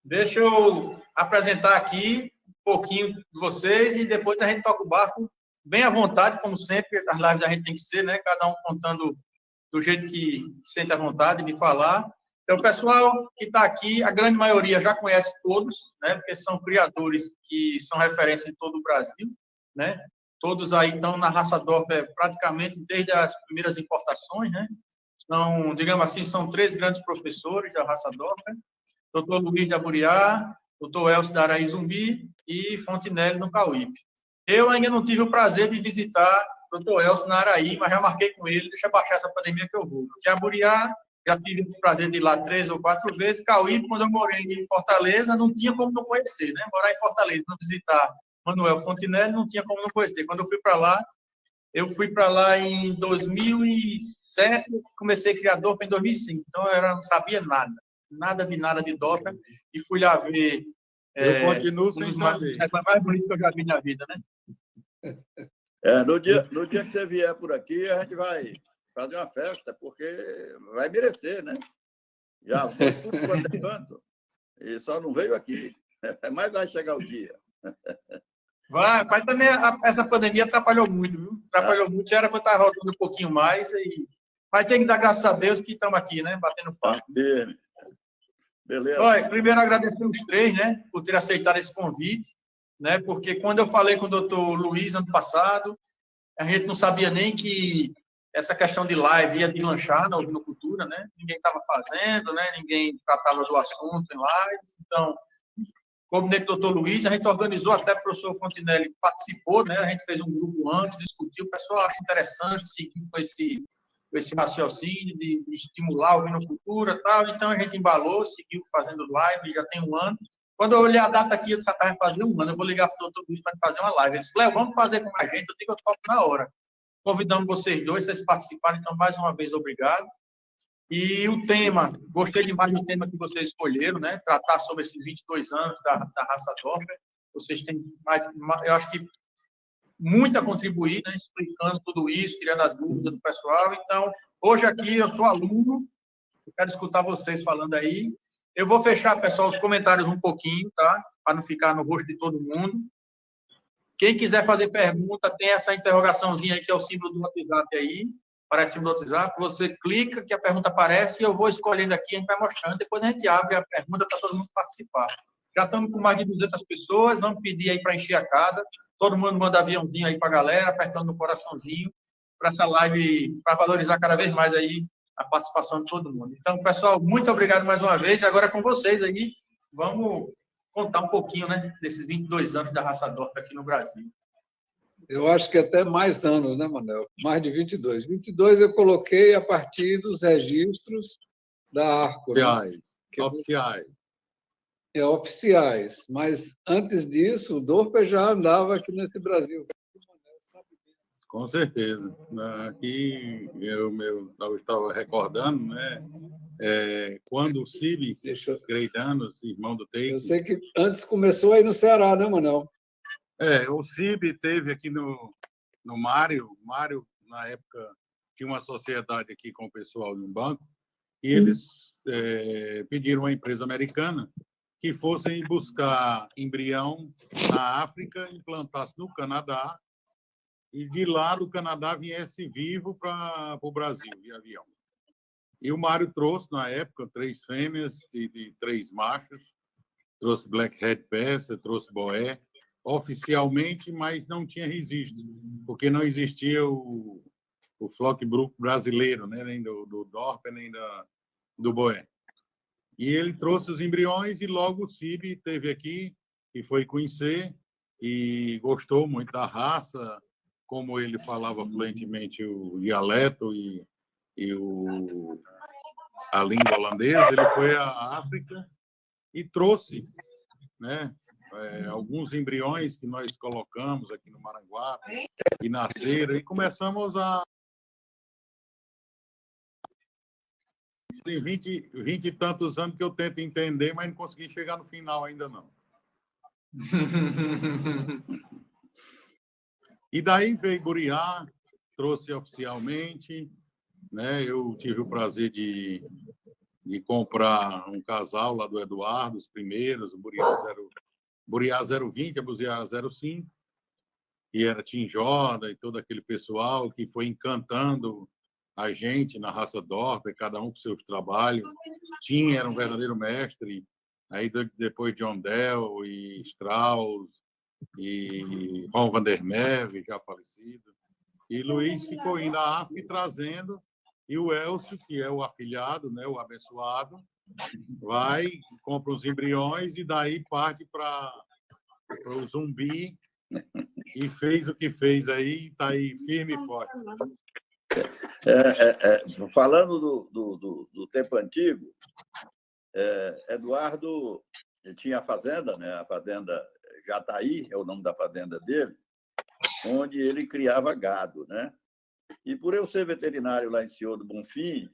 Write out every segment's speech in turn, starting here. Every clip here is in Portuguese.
Deixa eu apresentar aqui um pouquinho de vocês e depois a gente toca o barco bem à vontade, como sempre. As lives a gente tem que ser, né? Cada um contando do jeito que sente a vontade de falar. Então, o pessoal que está aqui, a grande maioria já conhece todos, né? Porque são criadores que são referência em todo o Brasil, né? Todos aí estão na raça Dorper praticamente desde as primeiras importações, né? São, digamos assim, são três grandes professores da raça Dorper: doutor Luiz de Aburiá, doutor Elcio da Araí Zumbi e Fontinelli no Cauípe. Eu ainda não tive o prazer de visitar o doutor Elcio na Araí, mas já marquei com ele, deixa eu baixar essa pandemia que eu vou. Porque Aburiá, já tive o prazer de ir lá 3 ou 4 vezes. Cauípe, quando eu morei em Fortaleza, não tinha como não conhecer, né? Morar em Fortaleza, não visitar Manuel Fontinelli, não tinha como não conhecer. Quando eu fui para lá em 2007, comecei criador em 2005, então eu não sabia nada de Doppler, e fui lá ver eu continuo um sem dos saber. mais bonitos que eu já vi na vida, né? No dia que você vier por aqui, a gente vai fazer uma festa, porque vai merecer, né? Já foi tudo quanto é canto, e só não veio aqui. Mas vai chegar o dia. Vai, mas também essa pandemia atrapalhou muito, viu? Atrapalhou muito, já era para eu estar rodando um pouquinho mais, mas tem que dar graças a Deus que estamos aqui, né? Batendo papo. Beleza. Olha, primeiro agradecer os três, né, por ter aceitado esse convite, né? Porque quando eu falei com o doutor Luiz ano passado, a gente não sabia nem que essa questão de live ia deslanchar na Ouvindo Cultura, né? Ninguém estava fazendo, né? Ninguém tratava do assunto em live. Então, combinei com o doutor Luiz, a gente organizou, até o professor Fontinelli participou, né? A gente fez um grupo antes, discutiu, o pessoal acha interessante seguir com esse raciocínio de estimular a Ouvindo Cultura e tal. Então, a gente embalou, seguiu fazendo live, já tem um ano. Quando eu olhei a data aqui, eu disse, vai fazer um ano, eu vou ligar para o doutor Luiz para fazer uma live. Ele disse, Léo, vamos fazer com a gente, eu digo, eu topo na hora. Convidamos vocês dois, vocês participaram, então, mais uma vez, obrigado. E o tema, gostei demais do tema que vocês escolheram, né? Tratar sobre esses 22 anos da raça Dorper. Vocês têm, eu acho que, muito a contribuir, né? Explicando tudo isso, tirando a dúvida do pessoal. Então, hoje aqui eu sou aluno, eu quero escutar vocês falando aí. Eu vou fechar, pessoal, os comentários um pouquinho, tá? Para não ficar no rosto de todo mundo. Quem quiser fazer pergunta, tem essa interrogaçãozinha aí, que é o símbolo do WhatsApp aí. Aparece o símbolo do WhatsApp. Você clica, que a pergunta aparece, e eu vou escolhendo aqui, a gente vai mostrando. Depois a gente abre a pergunta para todo mundo participar. Já estamos com mais de 200 pessoas, vamos pedir aí para encher a casa. Todo mundo manda aviãozinho aí para a galera, apertando no coraçãozinho, para essa live, para valorizar cada vez mais aí a participação de todo mundo. Então, pessoal, muito obrigado mais uma vez. Agora é com vocês aí. Vamos contar um pouquinho, né, desses 22 anos da raça Dorper aqui no Brasil. Eu acho que até mais anos, né, Manuel? Mais de 22. 22 eu coloquei a partir dos registros da Arco. Oficiais. Né? Oficiais. Oficiais. Mas, antes disso, o Dorper já andava aqui nesse Brasil. Com certeza. Aqui, eu estava recordando, né? Quando o Cibe Greidanos, irmão do Teiko... Eu sei que antes começou aí no Ceará, né, Manuel? O Cibe teve aqui no Mário. Mário, na época, tinha uma sociedade aqui com o pessoal de um banco, e eles pediram a uma empresa americana que fossem buscar embrião na África, implantasse no Canadá, e de lá do Canadá viesse vivo para o Brasil, de avião. E o Mário trouxe, na época, 3 fêmeas e 3 machos, trouxe Blackhead Persa, trouxe Boé, oficialmente, mas não tinha registro, porque não existia o Flockbrook brasileiro, né? Nem do Dorper, nem do Boé. E ele trouxe os embriões e logo o Cibe esteve aqui e foi conhecer e gostou muito da raça, como ele falava fluentemente o dialeto e a língua holandesa. Ele foi à África e trouxe, né, alguns embriões que nós colocamos aqui no Maranguape e nasceram, e começamos a... Tem 20 e tantos anos que eu tento entender, mas não consegui chegar no final ainda não. E daí veio Buriá, trouxe oficialmente, né? Eu tive o prazer de de comprar um casal lá do Eduardo, os primeiros, o Buriá 020, a Buriá 05, e era Tim Jordan e todo aquele pessoal que foi encantando a gente na raça Dorper, cada um com seus trabalhos. Tim era um verdadeiro mestre, aí depois John Dell e Strauss e Ron van der Merwe, já falecido. E Luiz ficou indo à África e trazendo, e o Elcio, que é o afilhado, né, o abençoado, vai, compra os embriões e daí parte para o Zumbi e fez o que fez aí, está aí firme e forte. Falando do tempo antigo, Eduardo tinha a fazenda, né? A fazenda Jataí, é o nome da fazenda dele, onde ele criava gado, né? E por eu ser veterinário lá em Senhor do Bonfim,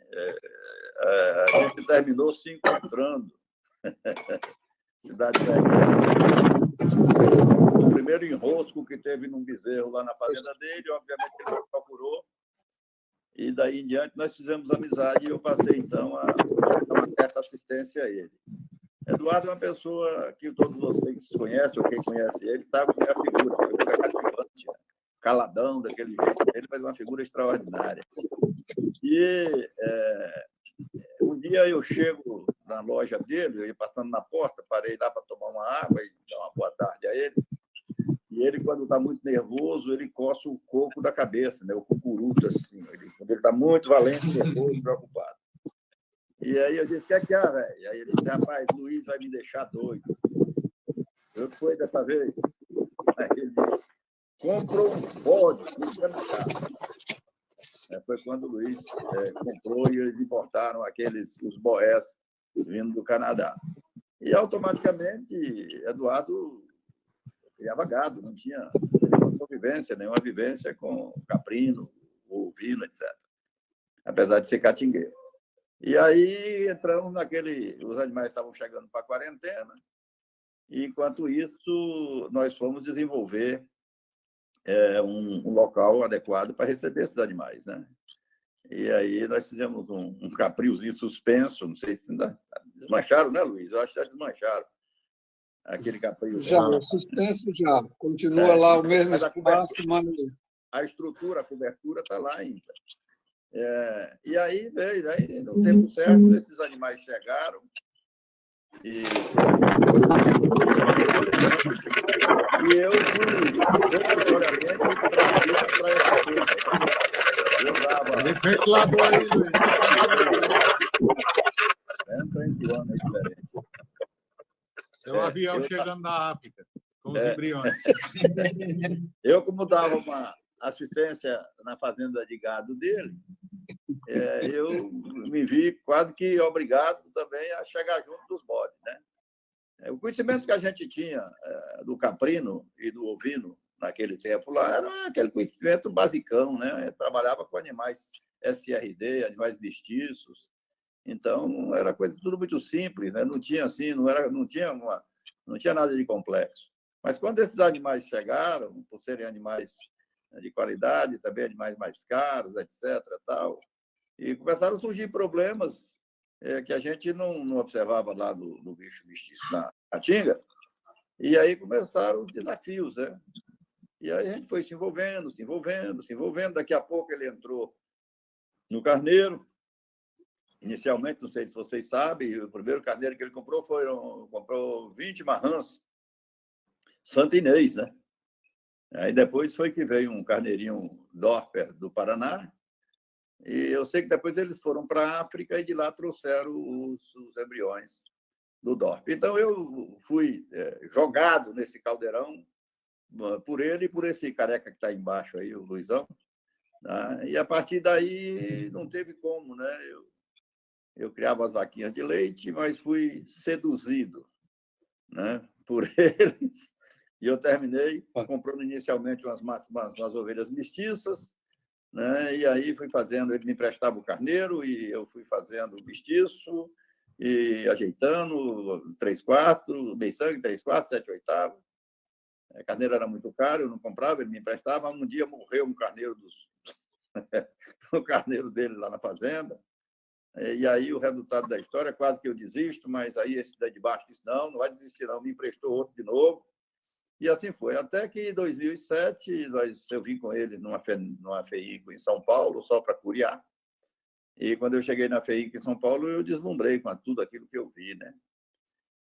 a gente terminou se encontrando. Cidade Velha. O primeiro enrosco que teve num bezerro lá na fazenda dele, obviamente ele me procurou, e daí em diante nós fizemos amizade e eu passei, então, a uma certa assistência a ele. Eduardo é uma pessoa que todos vocês conhecem, ou quem conhece ele, sabe como é a figura cativante, caladão daquele jeito dele, mas uma figura extraordinária. E um dia eu chego na loja dele, eu ia passando na porta, parei lá para tomar uma água e dar uma boa tarde a ele. E ele, quando está muito nervoso, ele coça o coco da cabeça, né? O cucuruto, assim. Quando ele está muito valente, nervoso, preocupado. E aí eu disse, o que é, velho? E aí ele disse, rapaz, Luiz vai me deixar doido. Eu que foi dessa vez? Aí ele disse, comprou um bode no supermercado. Foi quando o Luiz comprou e eles importaram os boés vindo do Canadá. E, automaticamente, Eduardo criava gado, não tinha nenhuma vivência com caprino, ovino, etc. Apesar de ser catingueiro. E aí entramos os animais estavam chegando para a quarentena, e, enquanto isso, nós fomos desenvolver um local adequado para receber esses animais, né? E aí nós fizemos um capriozinho suspenso, não sei se ainda desmancharam, né, Luiz? Eu acho que já desmancharam aquele caprio. Já, o suspenso já. Continua lá o mesmo espaço, mas... A estrutura, a cobertura está lá ainda. E aí, no tempo certo, esses animais chegaram e eu fui obrigatoriamente trazido para essa turma. Eu dava... Ele fez lá do aí, Luiz. Um trem de ano diferente. É o avião chegando da África, com os embriões. Eu, como dava uma assistência na fazenda de gado dele, eu me vi quase que obrigado também a chegar junto dos bodes, né? O conhecimento que a gente tinha do caprino e do ovino naquele tempo lá era aquele conhecimento basicão, né? Eu trabalhava com animais SRD, animais mestiços, então era coisa tudo muito simples, né? Não tinha assim, não tinha nada de complexo. Mas quando esses animais chegaram, por serem animais de qualidade, também animais mais caros, etc., tal, e começaram a surgir problemas que a gente não observava lá no bicho mestiço na Caatinga, e aí começaram os desafios, né? E aí a gente foi se envolvendo. Daqui a pouco ele entrou no Inicialmente, não sei se vocês sabem, o primeiro carneiro que ele comprou 20 marrãs santinês, né? Aí depois foi que veio um carneirinho Dorper do Paraná, e eu sei que depois eles foram para a África e de lá trouxeram os embriões do Dorper. Então eu fui jogado nesse caldeirão por ele e por esse careca que está embaixo aí, o Luizão, né? E a partir daí não teve como, né? Eu criava as vaquinhas de leite, mas fui seduzido, né, por eles. E eu terminei comprando inicialmente umas ovelhas mestiças, né? E aí fui fazendo, ele me emprestava o carneiro e eu fui fazendo o mestiço e ajeitando 3/4, meio sangue, 3/4, 7/8. Carneiro era muito caro, eu não comprava, ele me emprestava. Um dia morreu um carneiro o carneiro dele lá na fazenda. E aí o resultado da história, quase que eu desisto, mas aí esse daí de baixo disse, não vai desistir não, me emprestou outro de novo. E assim foi, até que em 2007 eu vim com ele numa FEINCO em São Paulo, só para curiar. E quando eu cheguei na FEINCO em São Paulo, eu deslumbrei com tudo aquilo que eu vi, né?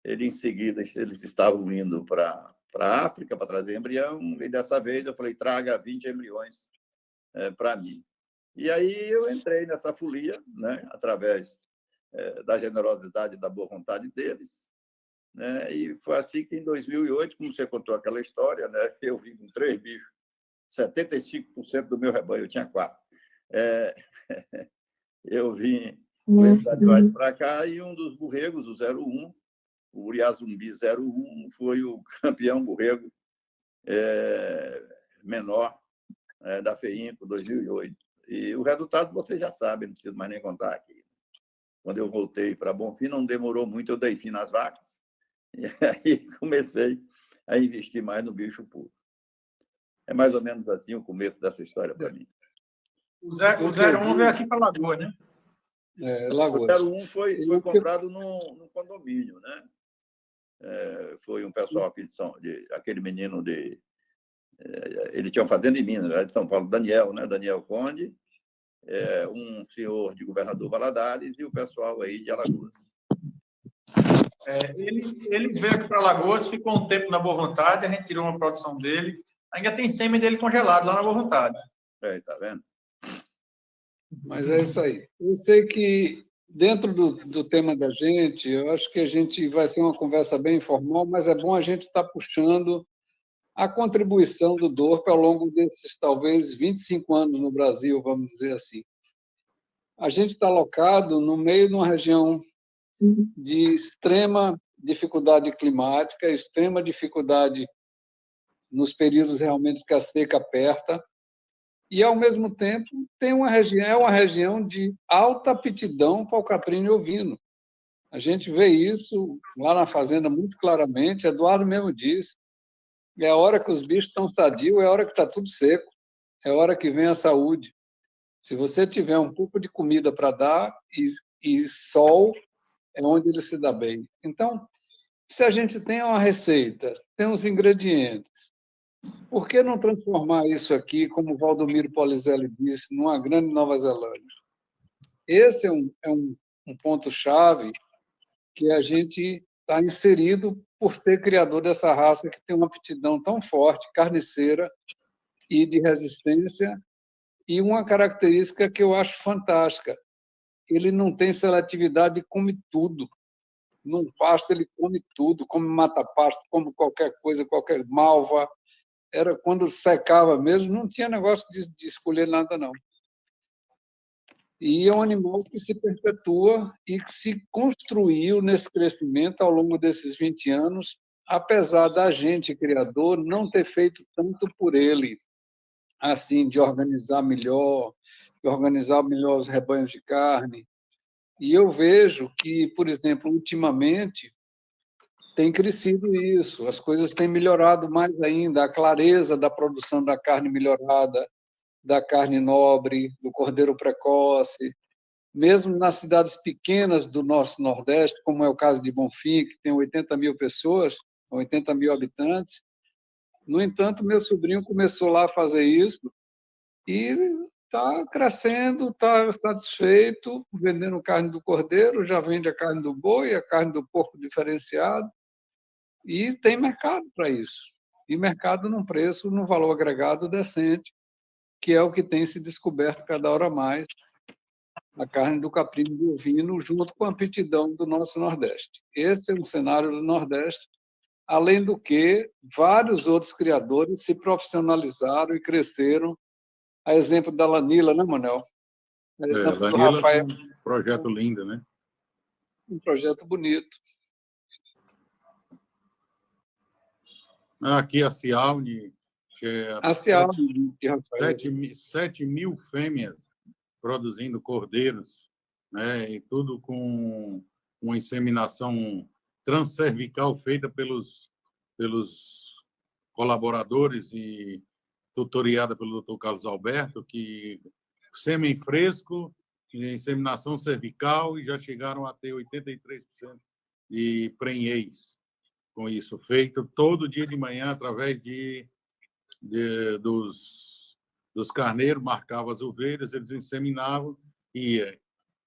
Em seguida, eles estavam indo para a África para trazer embrião, e dessa vez eu falei, traga 20 embriões para mim. E aí eu entrei nessa folia, né? Através da generosidade e da boa vontade deles. Né? E foi assim que, em 2008, como você contou aquela história, né? Eu vim com 3 bichos, 75% do meu rebanho, eu tinha 4. Eu vim com esses animais para cá e um dos borregos, o 01, o Uriazumbi 01, foi o campeão borrego menor da FEINCO 2008. E o resultado vocês já sabem, não preciso mais nem contar aqui. Quando eu voltei para Bonfim, não demorou muito, eu dei fim nas vacas. E aí comecei a investir mais no bicho puro. É mais ou menos assim o começo dessa história para mim. O 01 veio aqui para Lagoa, né? Lagoas. O 01 foi comprado num condomínio, né? Foi um pessoal aqui aquele menino ele tinha uma fazenda em Minas, era de São Paulo, Daniel, né? Daniel Conde, um senhor de Governador Valadares e o pessoal aí de Alagoas. Ele veio aqui para Alagoas, ficou um tempo na Boa Vontade, a gente tirou uma produção dele. Ainda tem sêmen dele congelado lá na Boa Vontade. Tá vendo? Mas é isso aí. Eu sei que, dentro do tema da gente, eu acho que a gente vai ser uma conversa bem informal, mas é bom a gente estar puxando a contribuição do DORP ao longo desses, talvez, 25 anos no Brasil, vamos dizer assim. A gente está alocado no meio de uma região de extrema dificuldade climática, extrema dificuldade nos períodos realmente que a seca aperta, e, ao mesmo tempo, é uma região de alta aptidão para o caprino e ovino. A gente vê isso lá na fazenda muito claramente, Eduardo mesmo disse, é a hora que os bichos estão sadios, é a hora que está tudo seco, é a hora que vem a saúde. Se você tiver um pouco de comida para dar e sol, é onde ele se dá bem. Então, se a gente tem uma receita, tem os ingredientes, por que não transformar isso aqui, como o Valdomiro Polizelli disse, numa grande Nova Zelândia? Esse é um ponto-chave que a gente está inserido por ser criador dessa raça que tem uma aptidão tão forte, carniceira e de resistência, e uma característica que eu acho fantástica. Ele não tem seletividade e come tudo. No pasto ele come tudo, come mata-pasto, come qualquer coisa, qualquer malva. Era quando secava mesmo, não tinha negócio de escolher nada, não. E é um animal que se perpetua e que se construiu nesse crescimento ao longo desses 20 anos, apesar da gente, criador, não ter feito tanto por ele, assim, de organizar melhor os rebanhos de carne. E eu vejo que, por exemplo, ultimamente, tem crescido isso, as coisas têm melhorado mais ainda, a clareza da produção da carne melhorada, da carne nobre, do cordeiro precoce, mesmo nas cidades pequenas do nosso Nordeste, como é o caso de Bonfim, que tem 80 mil pessoas, 80 mil habitantes. No entanto, meu sobrinho começou lá a fazer isso e está crescendo, está satisfeito, vendendo carne do cordeiro, já vende a carne do boi, a carne do porco diferenciado, e tem mercado para isso. E mercado num preço, num valor agregado decente, que é o que tem se descoberto cada hora mais, a carne do caprino e do ovino, junto com a aptidão do nosso Nordeste. Esse é um cenário do Nordeste, além do que vários outros criadores se profissionalizaram e cresceram, a exemplo da Lanila, né, Manuel? A exemplo do Rafael. Um projeto lindo, né? Um projeto bonito. Aqui a Cialne, que é A Cialne, de Rafael. 7 mil fêmeas produzindo cordeiros, né? E tudo com uma inseminação transcervical feita pelos colaboradores e tutoriada pelo Dr. Carlos Alberto, que sêmen fresco inseminação cervical e já chegaram a ter 83% de prenhez com isso, feito todo dia de manhã através dos carneiros, marcavam as ovelhas, eles inseminavam e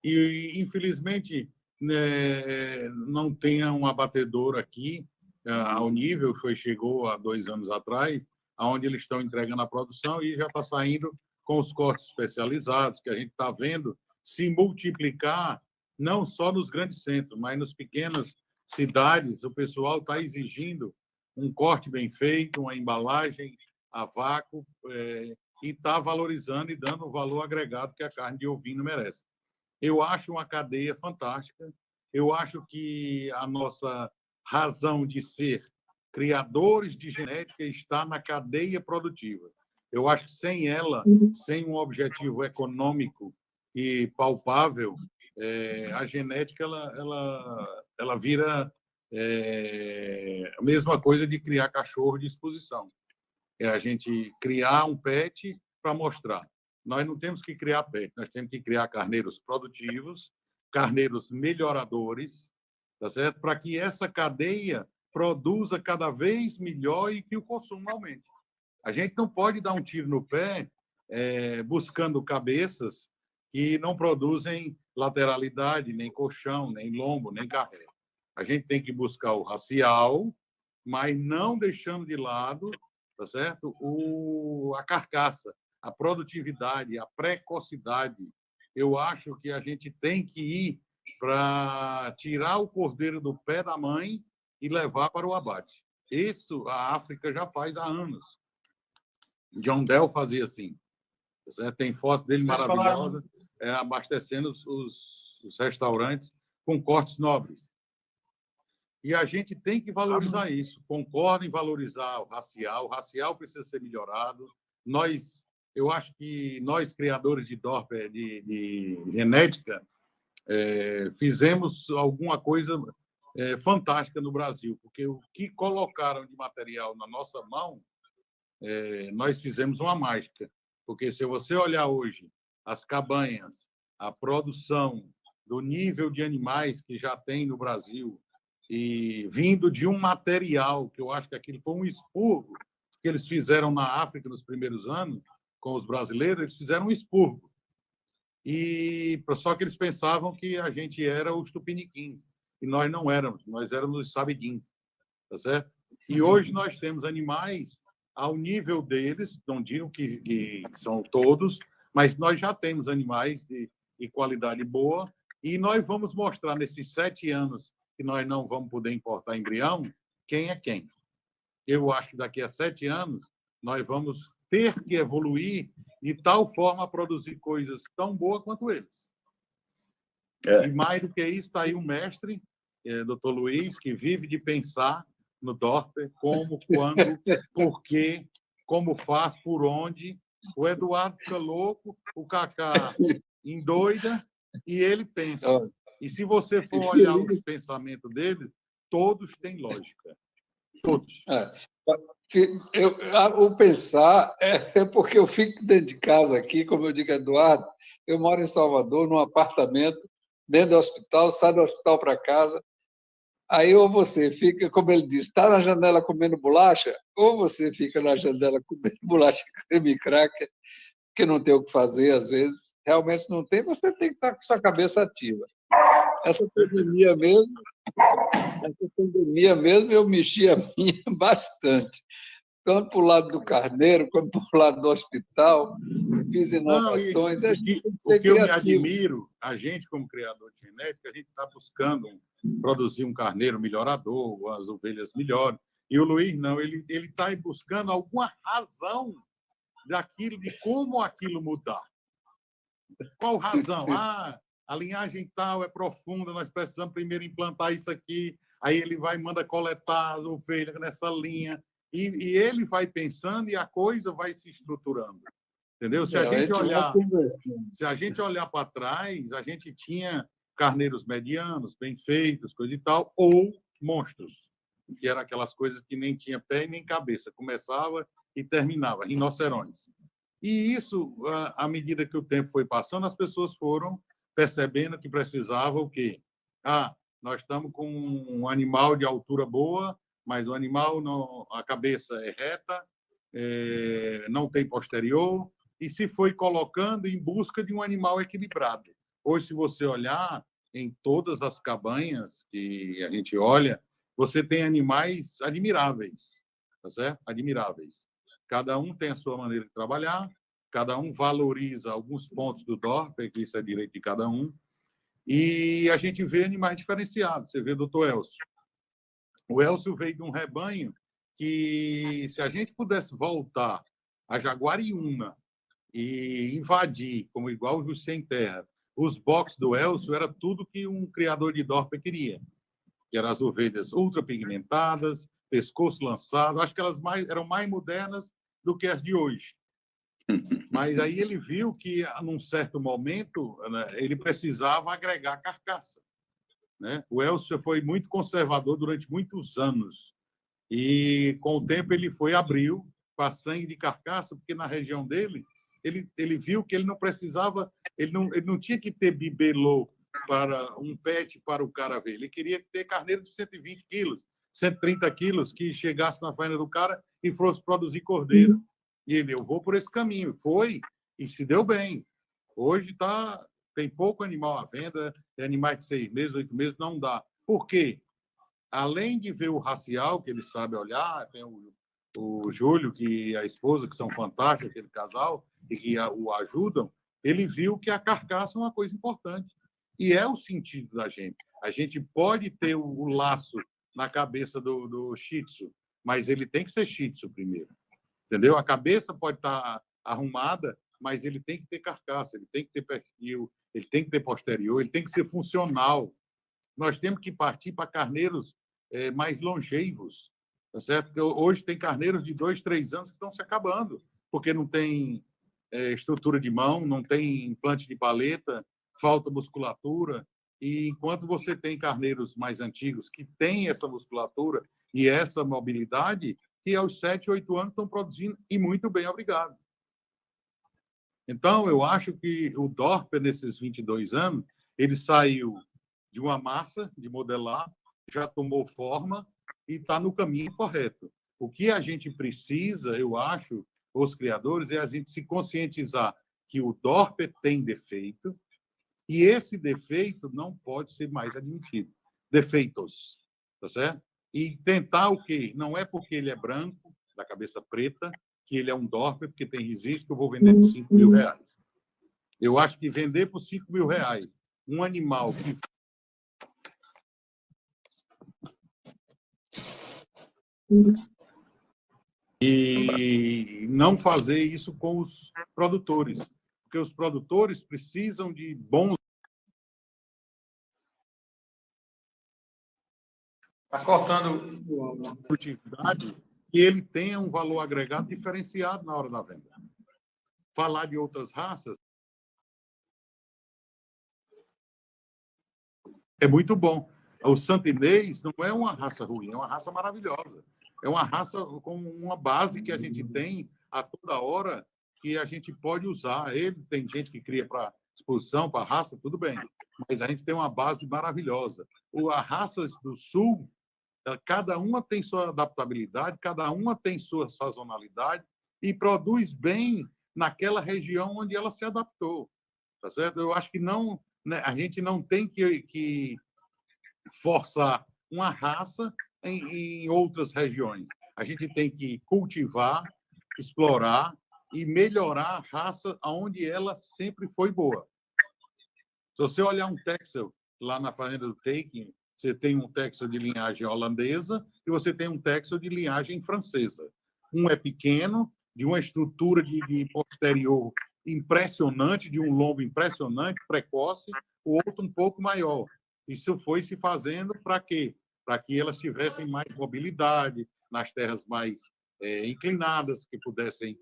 infelizmente, né, não tem um abatedor aqui ao nível que chegou há 2 anos atrás, onde eles estão entregando a produção e já está saindo com os cortes especializados, que a gente está vendo se multiplicar, não só nos grandes centros, mas nos pequenas cidades. O pessoal está exigindo um corte bem feito, uma embalagem a vácuo, e está valorizando e dando o valor agregado que a carne de ovino merece. Eu acho uma cadeia fantástica. Eu acho que a nossa razão de ser criadores de genética está na cadeia produtiva. Eu acho que sem ela, sem um objetivo econômico e palpável, a genética ela vira a mesma coisa de criar cachorro de exposição. É a gente criar um pet para mostrar. Nós não temos que criar pet, nós temos que criar carneiros produtivos, carneiros melhoradores, tá certo? Para que essa cadeia produza cada vez melhor e que o consumo aumente. A gente não pode dar um tiro no pé buscando cabeças que não produzem lateralidade, nem colchão, nem lombo, nem carré. A gente tem que buscar o racial, mas não deixando de lado, tá certo? A carcaça, a produtividade, a precocidade. Eu acho que a gente tem que ir para tirar o cordeiro do pé da mãe e levar para o abate. Isso a África já faz há anos. John Dell fazia assim. Tem foto dele maravilhosa, abastecendo os restaurantes com cortes nobres. E a gente tem que valorizar isso. Concordo em valorizar o racial precisa ser melhorado. Eu acho que nós, criadores de Dorper, de genética, fizemos alguma coisa fantástica no Brasil, porque o que colocaram de material na nossa mão, nós fizemos uma mágica. Porque se você olhar hoje as cabanhas, a produção do nível de animais que já tem no Brasil, e vindo de um material que eu acho que aquilo foi um expurgo que eles fizeram na África nos primeiros anos, com os brasileiros, eles fizeram um expurgo. Só que eles pensavam que a gente era os tupiniquins, e nós não éramos, nós éramos os sabidins, tá certo? E hoje nós temos animais ao nível deles, não digo que são todos, mas nós já temos animais de qualidade boa, e nós vamos mostrar nesses 7 anos que nós não vamos poder importar embrião, quem é quem. Eu acho que daqui a 7 anos nós vamos ter que evoluir de tal forma a produzir coisas tão boas quanto eles. E mais do que isso, está aí um mestre, Dr. Luiz, que vive de pensar no Dorper, como, quando, por quê, como faz, por onde. O Eduardo fica louco, o Cacá endoida e ele pensa. E se você for olhar os pensamentos dele, todos têm lógica. Todos. O pensar é porque eu fico dentro de casa aqui, como eu digo, Eduardo, eu moro em Salvador, num apartamento, dentro do hospital, saio do hospital para casa, aí ou você fica, como ele diz, está na janela comendo bolacha, ou você fica na janela comendo bolacha creme cracker, que não tem o que fazer, às vezes, realmente não tem, você tem que estar com sua cabeça ativa. Essa pandemia mesmo, eu mexi a minha bastante. Tanto para o lado do carneiro, quanto para o lado do hospital, fiz inovações. O que eu me admiro, a gente, como criador de genética, a gente está buscando produzir um carneiro melhorador, as ovelhas melhores. E o Luiz, não, ele está buscando alguma razão daquilo, de como aquilo mudar. Qual razão? A linhagem tal é profunda, nós precisamos primeiro implantar isso aqui, aí ele vai e manda coletar as ovelhas nessa linha, e ele vai pensando e a coisa vai se estruturando. Entendeu? Se a gente olhar para trás, a gente tinha carneiros medianos, bem feitos, coisa e tal, ou monstros, que eram aquelas coisas que nem tinha pé e nem cabeça, começava e terminava, rinocerontes. E isso, à medida que o tempo foi passando, as pessoas foram percebendo que precisava o quê? Nós estamos com um animal de altura boa, mas o animal, não, a cabeça é reta, não tem posterior, e se foi colocando em busca de um animal equilibrado. Hoje, se você olhar em todas as cabanhas que a gente olha, você tem animais admiráveis, tá certo? Admiráveis. Cada um tem a sua maneira de trabalhar, cada um valoriza alguns pontos do Dorper, que isso é direito de cada um, e a gente vê animais diferenciados. Você vê o doutor Elcio. O Elcio veio de um rebanho que, se a gente pudesse voltar a Jaguariúna e invadir, como igual o Sem Terra, os boxes do Elcio, era tudo que um criador de Dorper queria. Que eram as ovelhas ultrapigmentadas, pescoço lançado. Acho que elas eram mais modernas do que as de hoje. Mas aí ele viu que, num certo momento, né, ele precisava agregar carcaça. Né? O Elcio foi muito conservador durante muitos anos. E, com o tempo, ele abriu para sangue de carcaça, porque na região dele, ele viu que ele não precisava, ele não tinha que ter bibelô para um pet para o cara ver. Ele queria ter carneiro de 120 quilos, 130 quilos, que chegasse na faina do cara e fosse produzir cordeiro. E ele, eu vou por esse caminho. Foi e se deu bem. Hoje tem pouco animal à venda, tem animais de 6 meses, 8 meses, não dá. Por quê? Além de ver o racial, que ele sabe olhar, tem o Júlio e a esposa, que são fantásticos, aquele casal, e que o ajudam, ele viu que a carcaça é uma coisa importante. E é o sentido da gente. A gente pode ter o laço na cabeça do Shih Tzu, mas ele tem que ser Shih Tzu primeiro. Entendeu? A cabeça pode estar arrumada, mas ele tem que ter carcaça, ele tem que ter perfil, ele tem que ter posterior, ele tem que ser funcional. Nós temos que partir para carneiros mais longevos, tá certo? Porque hoje tem carneiros de 2, 3 anos que estão se acabando, porque não tem estrutura de mão, não tem implante de paleta, falta musculatura. E enquanto você tem carneiros mais antigos que têm essa musculatura e essa mobilidade, que aos 7, 8 anos estão produzindo e muito bem, obrigado. Então, eu acho que o Dorper, nesses 22 anos, ele saiu de uma massa de modelar, já tomou forma e está no caminho correto. O que a gente precisa, eu acho, os criadores, é a gente se conscientizar que o Dorper tem defeito e esse defeito não pode ser mais admitido. Defeitos, tá certo? E tentar o quê? Não é porque ele é branco, da cabeça preta, que ele é um Dorper, porque tem registro que eu vou vender por R$5.000. Eu acho que vender por R$5.000 um animal que e não fazer isso com os produtores, porque os produtores precisam de bons... Está cortando produtividade e ele tenha um valor agregado diferenciado na hora da venda. Falar de outras raças é muito bom. O santinês não é uma raça ruim, é uma raça maravilhosa. É uma raça com uma base que a gente tem a toda hora que a gente pode usar. Ele tem gente que cria para exposição, para raça, tudo bem. Mas a gente tem uma base maravilhosa. As raças do sul, cada uma tem sua adaptabilidade, cada uma tem sua sazonalidade e produz bem naquela região onde ela se adaptou. Tá certo? Eu acho que não, né, a gente não tem que forçar uma raça em outras regiões. A gente tem que cultivar, explorar e melhorar a raça onde ela sempre foi boa. Se você olhar um Texel lá na fazenda do Taking, você tem um Texel de linhagem holandesa e você tem um Texel de linhagem francesa. Um é pequeno, de uma estrutura de posterior impressionante, de um lombo impressionante, precoce, o outro um pouco maior. Isso foi se fazendo para quê? Para que elas tivessem mais mobilidade nas terras mais inclinadas, que pudessem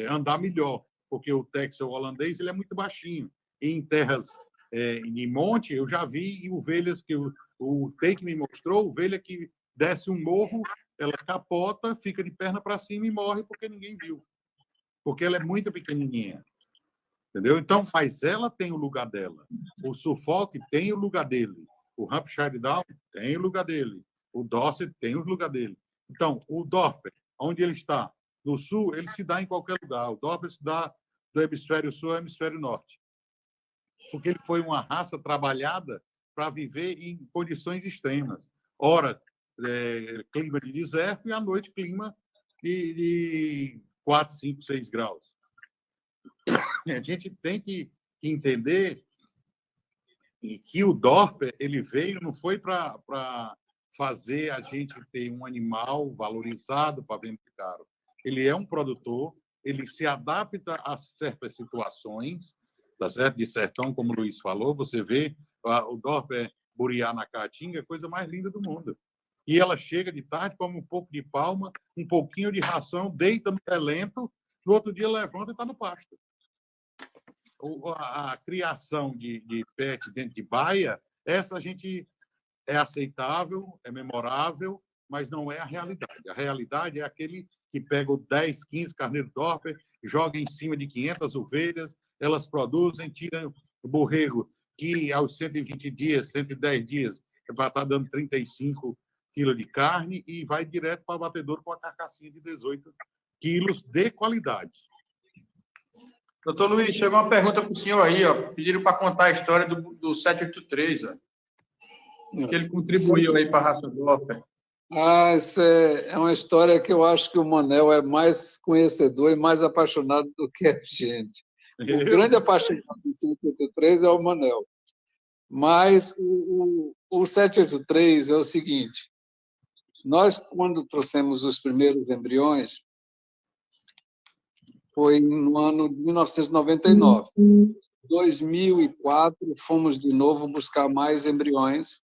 andar melhor, porque o Texel holandês ele é muito baixinho. E em terras em monte, eu já vi ovelhas que o Take me mostrou, ovelha que desce um morro, ela capota, fica de perna para cima e morre porque ninguém viu. Porque ela é muito pequenininha. Entendeu? Então, mas ela tem o lugar dela. O Suffolk tem o lugar dele. O Hampshire Down tem o lugar dele. O Dorset tem o lugar dele. Então, o Dorper, onde ele está? No sul, ele se dá em qualquer lugar. O Dorper se dá do hemisfério sul ao hemisfério norte. Porque ele foi uma raça trabalhada para viver em condições extremas. Ora, clima de deserto e à noite clima de 4, 5, 6 graus. A gente tem que entender que o Dorper ele veio, não foi para fazer a gente ter um animal valorizado para vender caro. Ele é um produtor, ele se adapta a certas situações, tá certo? De sertão, como o Luiz falou, você vê o Dorper buriá na caatinga, a coisa mais linda do mundo. E ela chega de tarde, come um pouco de palma, um pouquinho de ração, deita no relento, no outro dia levanta e está no pasto. A criação de pet dentro de baia, essa a gente é aceitável, é memorável, mas não é a realidade. A realidade é aquele que pega 10, 15 carneiros Dorper, joga em cima de 500 ovelhas, elas produzem, tiram o borrego, que aos 120 dias, 110 dias, vai estar dando 35 quilos de carne e vai direto para o abatedor com a carcassinha de 18 quilos de qualidade. Doutor Luiz, chegou uma pergunta para o senhor aí, ó. Pediram para contar a história do 783, ó. Que ele contribuiu aí para a raça Dorper. Essa é uma história que eu acho que o Manel é mais conhecedor e mais apaixonado do que a gente. O grande apaixonado do 783 é o Manel. Mas o 783 é o seguinte: nós, quando trouxemos os primeiros embriões, foi no ano de 1999. Em 2004, fomos de novo buscar mais embriões.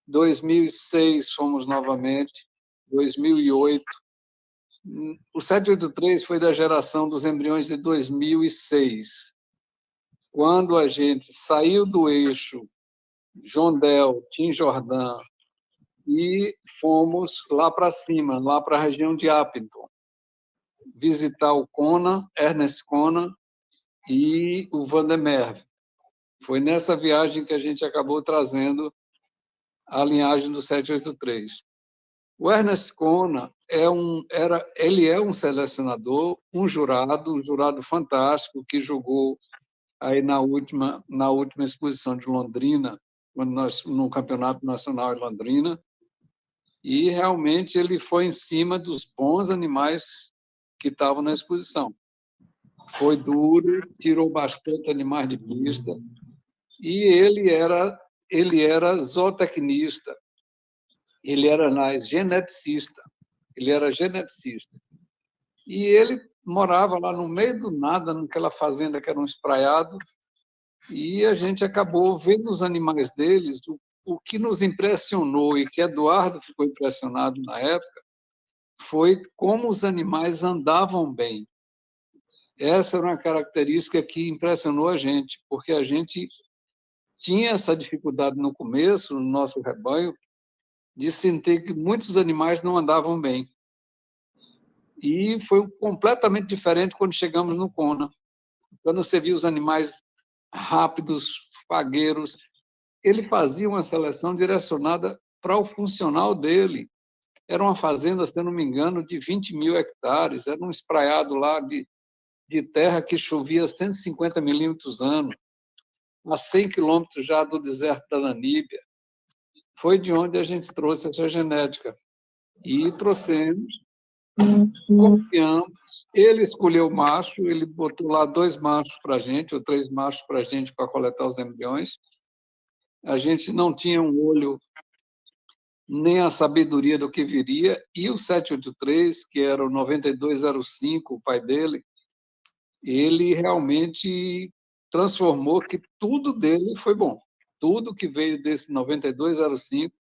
2006, fomos novamente. 2008. O 783 foi da geração dos embriões de 2006, quando a gente saiu do eixo Jondel, Tim Jordan, e fomos lá para cima, lá para a região de Appleton, visitar o Conan, Ernest Conan e o Van der Merwe. Foi nessa viagem que a gente acabou trazendo a linhagem do 783. O Ernest Conan ele é um selecionador, um jurado fantástico que jogou aí na última exposição de Londrina, no Campeonato Nacional em Londrina, e realmente ele foi em cima dos bons animais que estavam na exposição. Foi duro, tirou bastante animais de pista, e ele era zootecnista, ele era geneticista. E ele morava lá no meio do nada, naquela fazenda que era um espraiado, e a gente acabou vendo os animais deles. O que nos impressionou, e que Eduardo ficou impressionado na época, foi como os animais andavam bem. Essa era uma característica que impressionou a gente, porque a gente tinha essa dificuldade no começo, no nosso rebanho, de sentir que muitos animais não andavam bem. E foi completamente diferente quando chegamos no Conan. Quando você viu os animais rápidos, fagueiros, ele fazia uma seleção direcionada para o funcional dele. Era uma fazenda, se não me engano, de 20 mil hectares, era um espraiado lá de terra que chovia 150 milímetros ano, a 100 quilômetros já do deserto da Namíbia. Foi de onde a gente trouxe essa genética. E trouxemos, confiamos. Ele escolheu o macho, ele botou lá 2 machos para a gente, ou 3 machos para a gente, para coletar os embriões. A gente não tinha um olho nem a sabedoria do que viria, e o 783, que era o 9205, o pai dele, ele realmente transformou que tudo dele foi bom. Tudo que veio desse 9205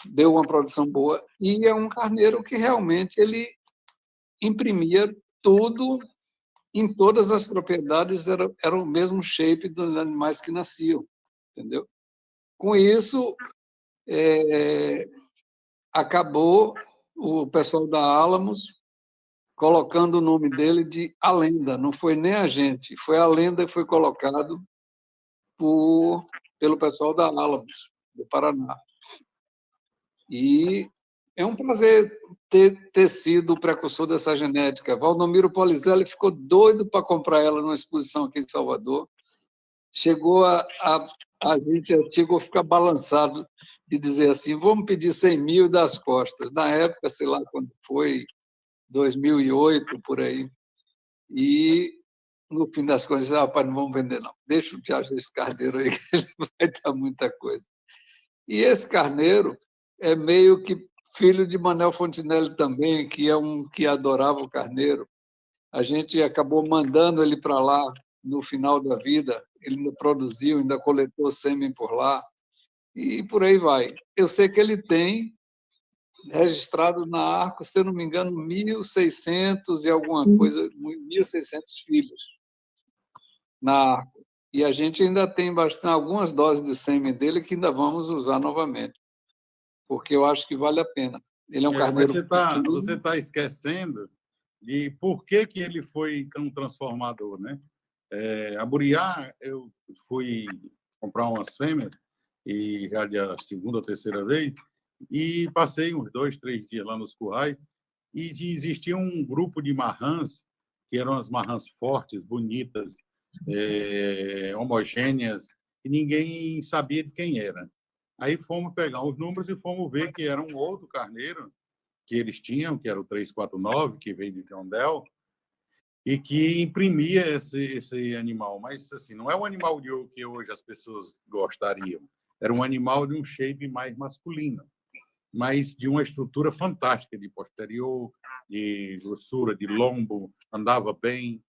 deu uma produção boa, e é um carneiro que realmente ele imprimia tudo em todas as propriedades, era o mesmo shape dos animais que nasciam, entendeu? Com isso, acabou o pessoal da Alamos colocando o nome dele de A Lenda. Não foi nem a gente, foi a Lenda que foi colocado pelo pessoal da Alamos, do Paraná. E é um prazer ter sido o precursor dessa genética. Valdomiro Polizelli ficou doido para comprar ela numa exposição aqui em Salvador. Chegou a gente chegou a ficar balançado de dizer assim, vamos pedir 100 mil das costas. Na época, sei lá quando foi, 2008, por aí. E, no fim das contas, rapaz, não vamos vender, não. Deixa o Tiago esse carneiro aí, que ele vai dar muita coisa. E esse carneiro é meio que filho de Manuel Fontinelli também, que é um que adorava o carneiro. A gente acabou mandando ele para lá no final da vida. Ele ainda produziu, ainda coletou sêmen por lá. E por aí vai. Eu sei que ele tem registrado na Arco, se eu não me engano, 1.600 e alguma coisa, 1.600 filhos na Arco. E a gente ainda tem bastante, algumas doses de sêmen dele que ainda vamos usar novamente, porque eu acho que vale a pena. Ele é um carneiro... Você está esquecendo de por que ele foi tão transformador, né? A Buriá, eu fui comprar umas fêmeas, e já de a segunda ou terceira vez, e passei uns 2, 3 dias lá nos currais, e existia um grupo de marrãs, que eram as marrãs fortes, bonitas, homogêneas, e ninguém sabia de quem era. Aí fomos pegar os números e fomos ver que era um outro carneiro que eles tinham, que era o 349, que veio de Tondel, e que imprimia esse animal. Mas, assim, não é um animal que hoje as pessoas gostariam. Era um animal de um shape mais masculino, mas de uma estrutura fantástica, de posterior, de grossura, de lombo, andava bem.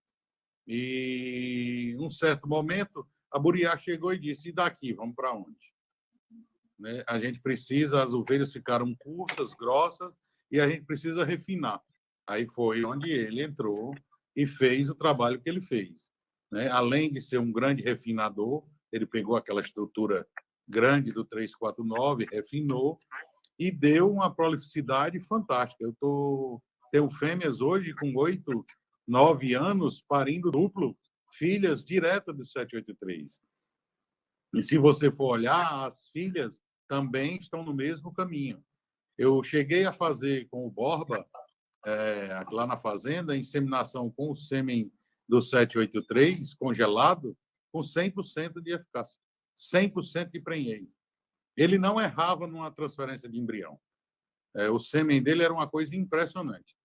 E, em um certo momento, a Buriá chegou e disse, e daqui, vamos para onde? Né? A gente precisa, as ovelhas ficaram curtas, grossas, e a gente precisa refinar. Aí foi onde ele entrou e fez o trabalho que ele fez. Né? Além de ser um grande refinador, ele pegou aquela estrutura grande do 349, refinou e deu uma prolificidade fantástica. Tenho fêmeas hoje com 8, 9 anos, parindo duplo, filhas diretas do 783. E se você for olhar, as filhas também estão no mesmo caminho. Eu cheguei a fazer com o Borba, lá na fazenda, inseminação com o sêmen do 783, congelado, com 100% de eficácia, 100% de prenhez. Ele não errava numa transferência de embrião. O sêmen dele era uma coisa impressionante.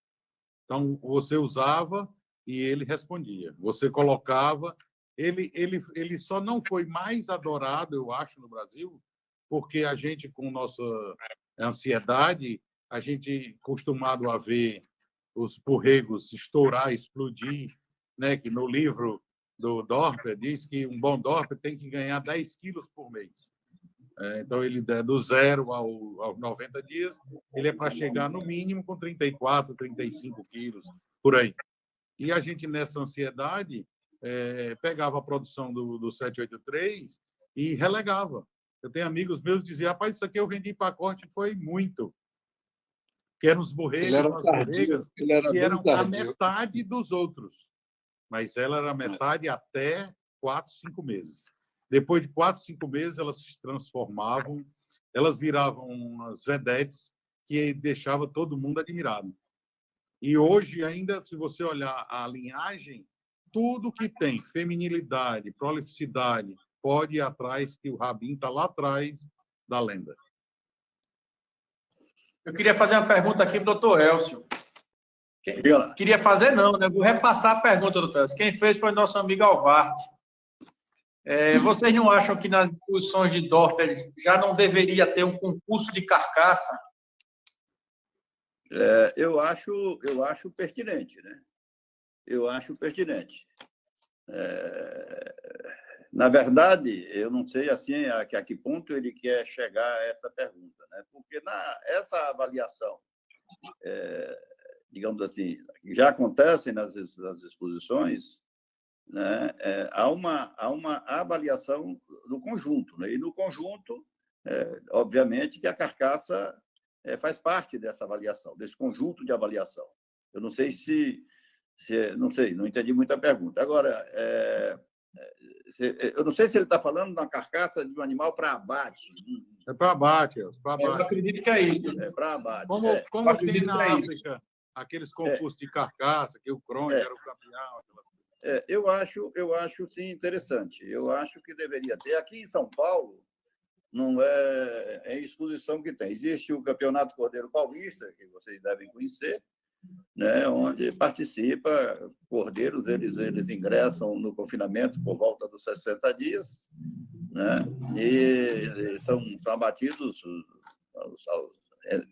Então, você usava e ele respondia. Você colocava... Ele só não foi mais adorado, eu acho, no Brasil, porque a gente, com nossa ansiedade, a gente acostumado a ver os borregos estourar, explodir, né? Que no livro do Dorper diz que um bom Dorper tem que ganhar 10 quilos por mês. Então, ele do 0 aos 90 dias, ele é para chegar no mínimo com 34, 35 quilos, por aí. E a gente, nessa ansiedade, pegava a produção do 783 e relegava. Eu tenho amigos meus que diziam, rapaz, isso aqui eu vendi em pacote, foi muito. Que eram os borregos, as borregas, que eram a metade dos outros. Mas ela era a metade até 4, 5 meses. Depois de 4, 5 meses, elas se transformavam, elas viravam umas vedetes que deixava todo mundo admirado. E hoje, ainda, se você olhar a linhagem, tudo que tem feminilidade, prolificidade, pode ir atrás, que o Rabin está lá atrás da Lenda. Eu queria fazer uma pergunta aqui para o doutor Elcio. Queria fazer, não, né? Vou repassar a pergunta, doutor Elcio. Quem fez foi nosso amigo Alvarte. Vocês não acham que nas exposições de Dorper já não deveria ter um concurso de carcaça? Eu acho pertinente, né? Eu acho pertinente. Na verdade, eu não sei assim a que ponto ele quer chegar a essa pergunta, né? Porque essa avaliação, digamos assim, já acontece nas exposições, né? Há uma avaliação do conjunto, né? E no conjunto, obviamente, que a carcaça faz parte dessa avaliação, desse conjunto de avaliação. Eu não sei não sei, não entendi muita pergunta. Agora, eu não sei se ele está falando de uma carcaça de um animal para abate. É para abate, para Eu abate. acredito que é isso. É para abate. Como tem acredito que na é África aqueles concursos de carcaça, que o Cronje era o campeão. Eu acho sim interessante. Eu acho que deveria ter. Aqui em São Paulo, não é exposição que tem. Existe o Campeonato Cordeiro Paulista, que vocês devem conhecer, né, onde participa cordeiros, eles ingressam no confinamento por volta dos 60 dias, né, e são abatidos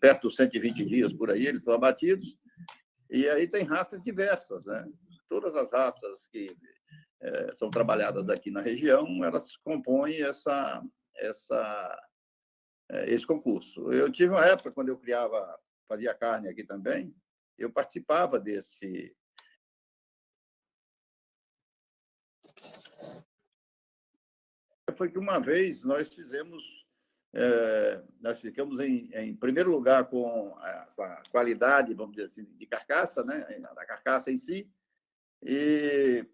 perto dos 120 dias por aí, eles são abatidos, e aí tem raças diversas, né? Todas as raças que são trabalhadas aqui na região, elas compõem esse concurso. Eu tive uma época, quando eu fazia carne aqui também, eu participava desse. Foi que uma vez nós ficamos em primeiro lugar com a qualidade, vamos dizer assim, de carcaça, né, da carcaça em si. E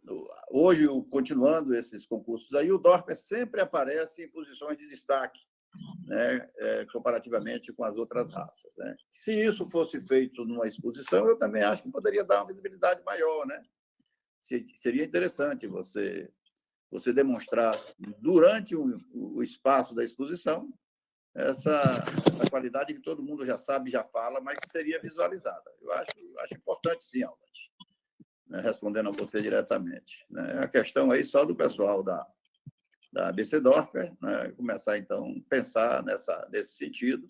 hoje, continuando esses concursos aí, o Dorper sempre aparece em posições de destaque, né, comparativamente com as outras raças, né? Se isso fosse feito numa exposição, eu também acho que poderia dar uma visibilidade maior, né? Seria interessante você demonstrar durante o espaço da exposição essa qualidade que todo mundo já sabe, já fala, mas que seria visualizada. Eu acho importante, sim, Albert, né, respondendo a você diretamente, né? A questão aí só do pessoal da ABC Dorper, né, começar, então, a pensar nesse sentido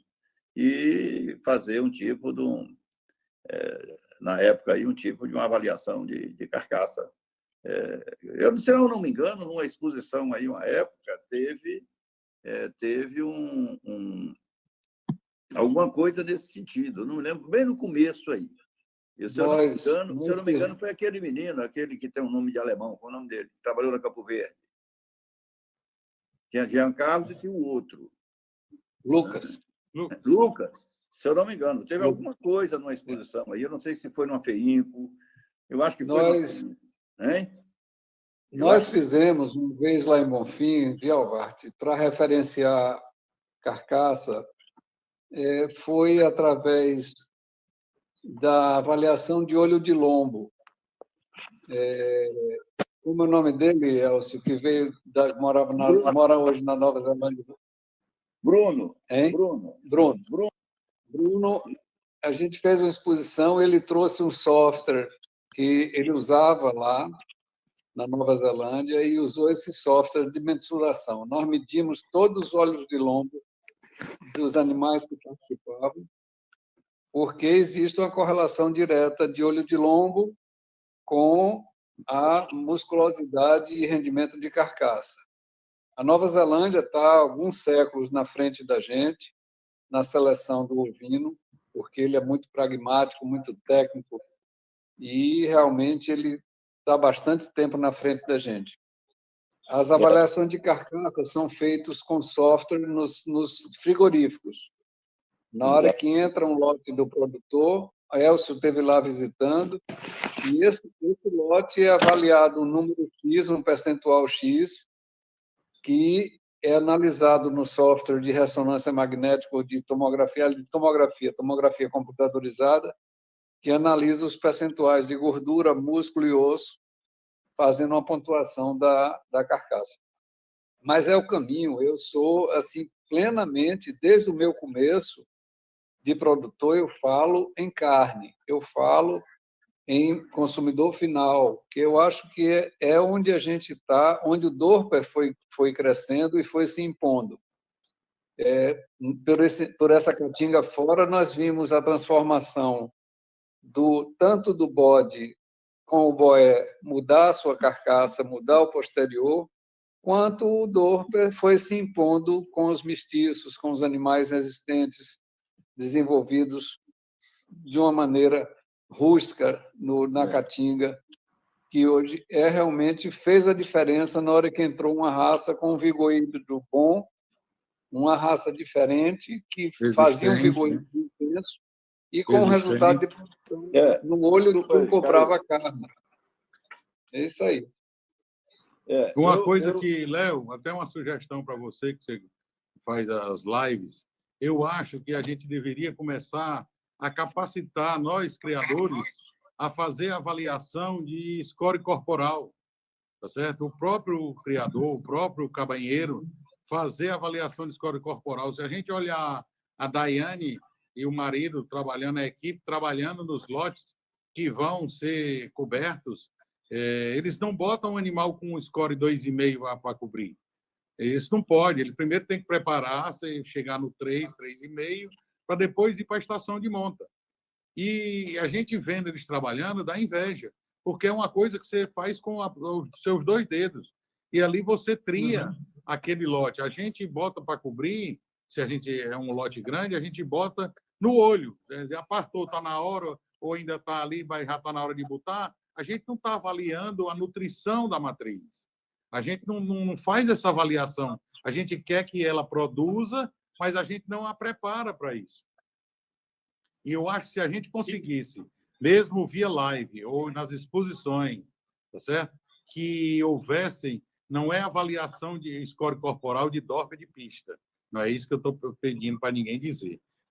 e fazer um tipo na época, aí, um tipo de uma avaliação de carcaça. Se eu não me engano, numa exposição aí, uma época, teve alguma coisa nesse sentido. Eu não me lembro, bem no começo aí. Se eu não me engano, foi aquele menino, aquele que tem um nome de alemão, qual é o nome dele? Que trabalhou na Campo Verde. Tinha Jean Carlos e tinha o outro. Lucas. Lucas, se eu não me engano. Teve alguma coisa numa exposição aí. Eu não sei se foi numa FEINCO. Eu acho que foi Nós fizemos uma vez lá em Bonfim, de Alvarte, para referenciar carcaça, foi através da avaliação de olho de lombo. Como é o nome dele, Elcio, que mora hoje na Nova Zelândia? Bruno. Hein? Bruno, a gente fez uma exposição, ele trouxe um software que ele usava lá na Nova Zelândia e usou esse software de mensuração. Nós medimos todos os olhos de lombo dos animais que participavam, porque existe uma correlação direta de olho de lombo com a musculosidade e rendimento de carcaça. A Nova Zelândia está há alguns séculos na frente da gente na seleção do ovino, porque ele é muito pragmático, muito técnico e realmente ele está bastante tempo na frente da gente. As avaliações de carcaça são feitas com software nos frigoríficos. Na hora que entra um lote do produtor, a Elcio esteve lá visitando, e esse lote é avaliado um número X, um percentual X, que é analisado no software de ressonância magnética ou de tomografia computadorizada, que analisa os percentuais de gordura, músculo e osso, fazendo uma pontuação da carcaça. Mas é o caminho. Eu sou assim plenamente, desde o meu começo de produtor, eu falo em carne, eu falo em consumidor final, que eu acho que é onde a gente está, onde o Dorper foi crescendo e foi se impondo. Por essa caatinga fora, nós vimos a transformação tanto do bode com o boé mudar a sua carcaça, mudar o posterior, quanto o Dorper foi se impondo com os mestiços, com os animais resistentes, desenvolvidos de uma maneira rústica na caatinga, que hoje realmente fez a diferença na hora que entrou uma raça com um vigor híbrido bom, uma raça diferente, que fazia um vigor híbrido intenso, e com o resultado de produção no olho de quem comprava a carne. É isso aí. Uma coisa que, Léo, até uma sugestão para você, que você faz as lives, eu acho que a gente deveria começar a capacitar nós, criadores, a fazer avaliação de score corporal, tá certo? O próprio criador, o próprio cabanheiro, fazer avaliação de score corporal. Se a gente olhar a Daiane e o marido trabalhando, a equipe trabalhando nos lotes que vão ser cobertos, eles não botam um animal com um score 2,5 para cobrir. Isso não pode. Ele primeiro tem que preparar-se, chegar no 3, 3,5, para depois ir para a estação de monta. E a gente vendo eles trabalhando dá inveja, porque é uma coisa que você faz com os seus 2 dedos. E ali você tria aquele lote. A gente bota para cobrir, se a gente é um lote grande, a gente bota no olho. Apartou, está na hora, ou ainda está ali, já está na hora de botar. A gente não está avaliando a nutrição da matriz. A gente não faz essa avaliação. A gente quer que ela produza, mas a gente não a prepara para isso. E eu acho que se a gente conseguisse, mesmo via live ou nas exposições, tá certo? Que houvessem, não é avaliação de score corporal de DORP de pista. Não é isso que eu estou pedindo para ninguém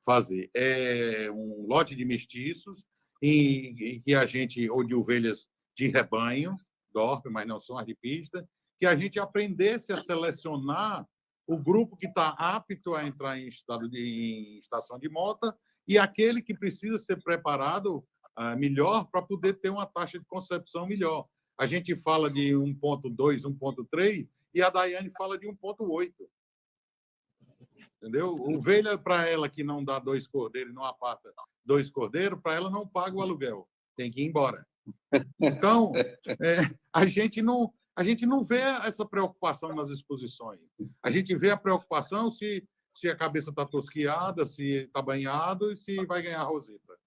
fazer. É um lote de mestiços em que a gente, ou de ovelhas de rebanho, DORP, mas não são as de pista, que a gente aprendesse a selecionar o grupo que está apto a entrar em estação de monta e aquele que precisa ser preparado melhor para poder ter uma taxa de concepção melhor. A gente fala de 1,2, 1,3 e a Daiane fala de 1,8. Entendeu? Ovelha, para ela que não dá 2 cordeiros e não aparta 2 cordeiros, para ela não paga o aluguel. Tem que ir embora. Então, a gente não vê essa preocupação nas exposições. A gente vê a preocupação se a cabeça está tosquiada, se está banhado e se vai ganhar roseta.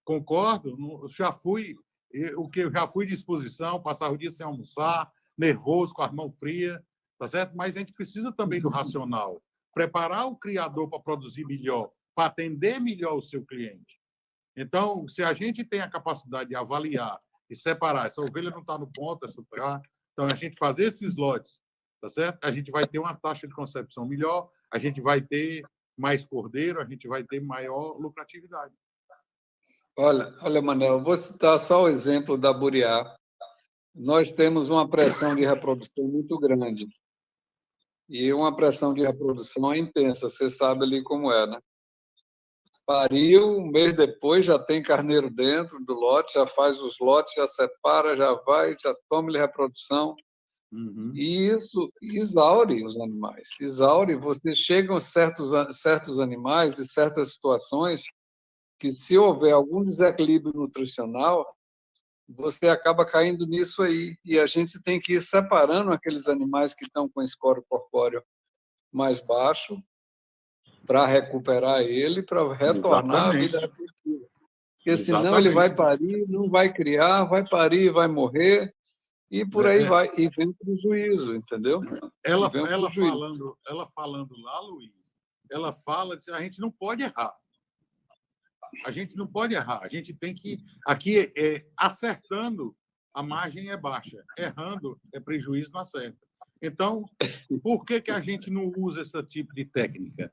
Concordo? Já fui de exposição, passar o dia sem almoçar, nervoso, com as mãos frias, tá certo? Mas a gente precisa também do racional. Preparar o criador para produzir melhor, para atender melhor o seu cliente. Então, se a gente tem a capacidade de avaliar e separar, essa ovelha não está no ponto, essa tá, então a gente fazer esses lotes, tá certo? A gente vai ter uma taxa de concepção melhor, a gente vai ter mais cordeiro, a gente vai ter maior lucratividade. Olha, Manel, vou citar só o exemplo da Buriá. Nós temos uma pressão de reprodução muito grande. E uma pressão de reprodução é intensa, você sabe ali como é, né? Pariu, um mês depois já tem carneiro dentro do lote, já faz os lotes, já separa, já vai, já toma-lhe reprodução. E isso exaure os animais. Exaure. Você chegam certos animais e certas situações que, se houver algum desequilíbrio nutricional, você acaba caindo nisso aí. E a gente tem que ir separando aqueles animais que estão com score corpóreo mais baixo para recuperar ele, para retornar à vida reprodutiva. Porque senão ele vai parir, não vai criar, vai parir, vai morrer, e por aí vai. E vem prejuízo, entendeu? Ela falando lá, Luiz, ela fala que a gente não pode errar. A gente não pode errar. A gente tem que... Aqui, acertando, a margem é baixa. Errando, é prejuízo, não acerta. Então, por que a gente não usa esse tipo de técnica?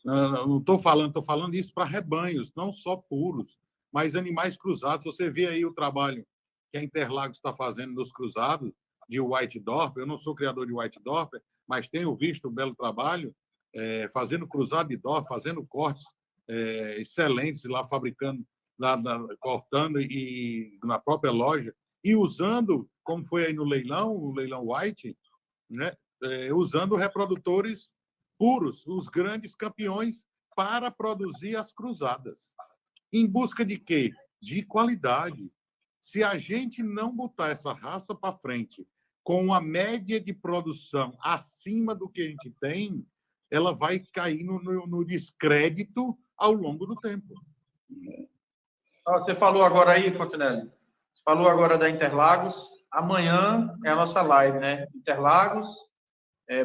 Não estou falando isso para rebanhos, não só puros, mas animais cruzados. Você vê aí o trabalho que a Interlagos está fazendo nos cruzados de White Dorper. Eu não sou criador de White Dorper, mas tenho visto um belo trabalho fazendo cruzado de Dorper, fazendo cortes excelentes lá, fabricando, cortando e na própria loja, e usando, como foi aí no leilão, o leilão White, né? Usando reprodutores puros, os grandes campeões, para produzir as cruzadas. Em busca de quê? De qualidade. Se a gente não botar essa raça para frente com uma média de produção acima do que a gente tem, ela vai cair no descrédito ao longo do tempo. Você falou agora aí, Fontenelle, você falou agora da Interlagos. Amanhã é a nossa live, né? Interlagos,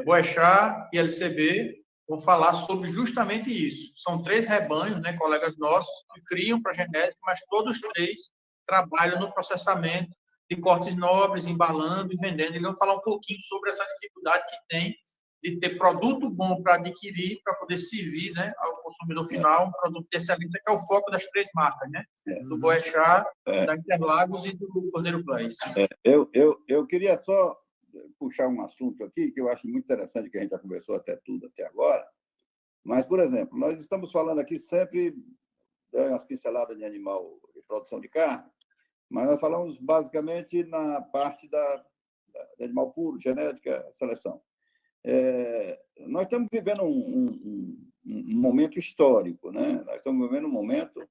Boechat e LCB. vou falar sobre justamente isso. São 3 rebanhos, né, colegas nossos, que criam para genética, mas todos 3 trabalham no processamento de cortes nobres, embalando e vendendo. Eles vão falar um pouquinho sobre essa dificuldade que tem de ter produto bom para adquirir, para poder servir, né, ao consumidor final, um produto de excelência, que é o foco das 3 marcas, né? Do Boechat, da Interlagos e do Cordeiro Place. Eu queria só puxar um assunto aqui que eu acho muito interessante, que a gente já conversou até agora. Mas, por exemplo, nós estamos falando aqui sempre umas pinceladas de animal e produção de carne, mas nós falamos basicamente na parte de animal puro, genética, seleção. Nós estamos vivendo um momento histórico, né? Nós estamos vivendo um momento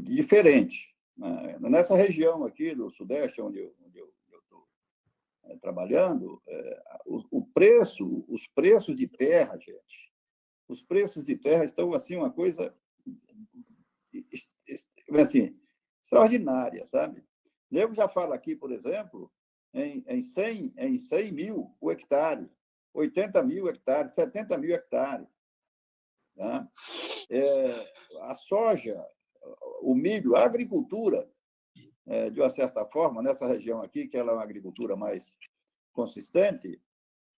diferente. Nessa região aqui do Sudeste, onde eu estou trabalhando, os preços de terra, gente, os preços de terra estão assim uma coisa assim, extraordinária, sabe? Eu já falo aqui, por exemplo, em 100 mil o hectare, 80 mil hectares, 70 mil hectares. Tá? A soja, o milho, a agricultura, de uma certa forma, nessa região aqui, que ela é uma agricultura mais consistente,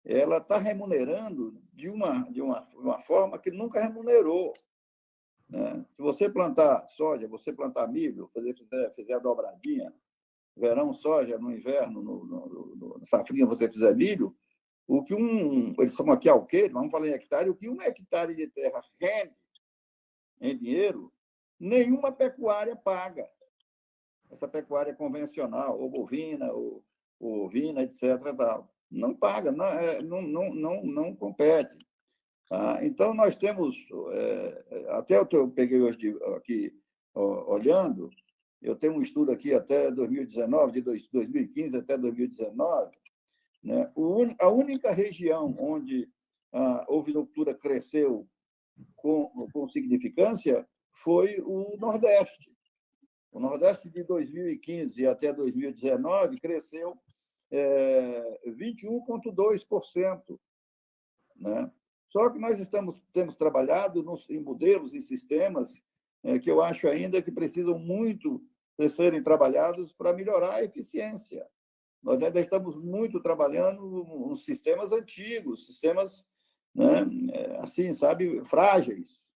ela está remunerando de uma forma que nunca remunerou. Né? Se você plantar soja, você plantar milho, fizer a dobradinha, verão soja, no inverno, no safrinha, você fizer milho, o que eles chamam aqui alqueire, vamos falar em hectare, o que 1 hectare de terra rende em dinheiro, nenhuma pecuária paga. Essa pecuária convencional, ou bovina, ou ovina, etc. Tal. Não paga, não compete. Tá? Então, nós temos, até eu peguei hoje aqui, olhando, eu tenho um estudo aqui até 2019, de 2015 até 2019, né? A única região onde a ovinocultura cresceu com significância foi o Nordeste. O Nordeste, de 2015 até 2019, cresceu 21,2%. Né? Só que nós temos trabalhado em modelos e sistemas que eu acho ainda que precisam muito de serem trabalhados para melhorar a eficiência. Nós ainda estamos muito trabalhando nos sistemas antigos, sistemas, né, assim, sabe, frágeis,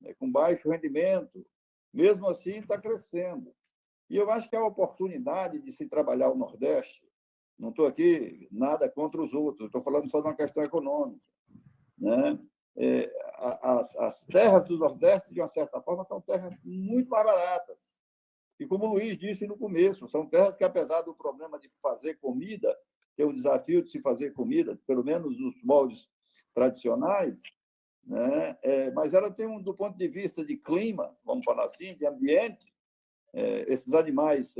né, com baixo rendimento. Mesmo assim, está crescendo. E eu acho que a oportunidade de se trabalhar o Nordeste, não estou aqui nada contra os outros, estou falando só de uma questão econômica. Né? As terras do Nordeste, de uma certa forma, são terras muito mais baratas. E como o Luiz disse no começo, são terras que, apesar do problema de fazer comida, que é o desafio de se fazer comida, pelo menos nos moldes tradicionais, né? Mas ela tem, do ponto de vista de clima, vamos falar assim, de ambiente, esses animais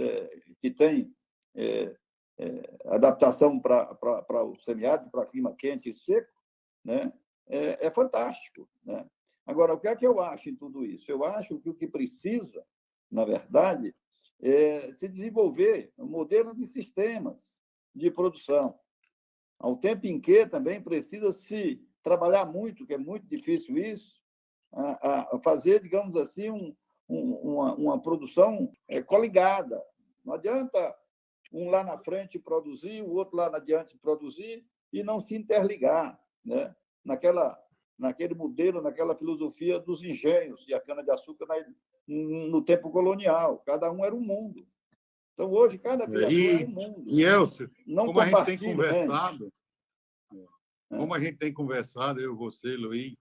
que têm adaptação para o semiárido, para clima quente e seco, né? É fantástico. Né? Agora, o que é que eu acho em tudo isso? Eu acho que o que precisa, na verdade, é se desenvolver modelos e sistemas de produção. Ao tempo em que também precisa se trabalhar muito, que é muito difícil isso, a fazer, digamos assim, uma produção coligada. Não adianta um lá na frente produzir, o outro lá adiante produzir e não se interligar, né? Naquele modelo, naquela filosofia dos engenhos de cana-de-açúcar no tempo colonial. Cada um era um mundo. Então, hoje, cada criador é um mundo. E, Elcio, não como a gente tem conversado, eu, você, Luiz,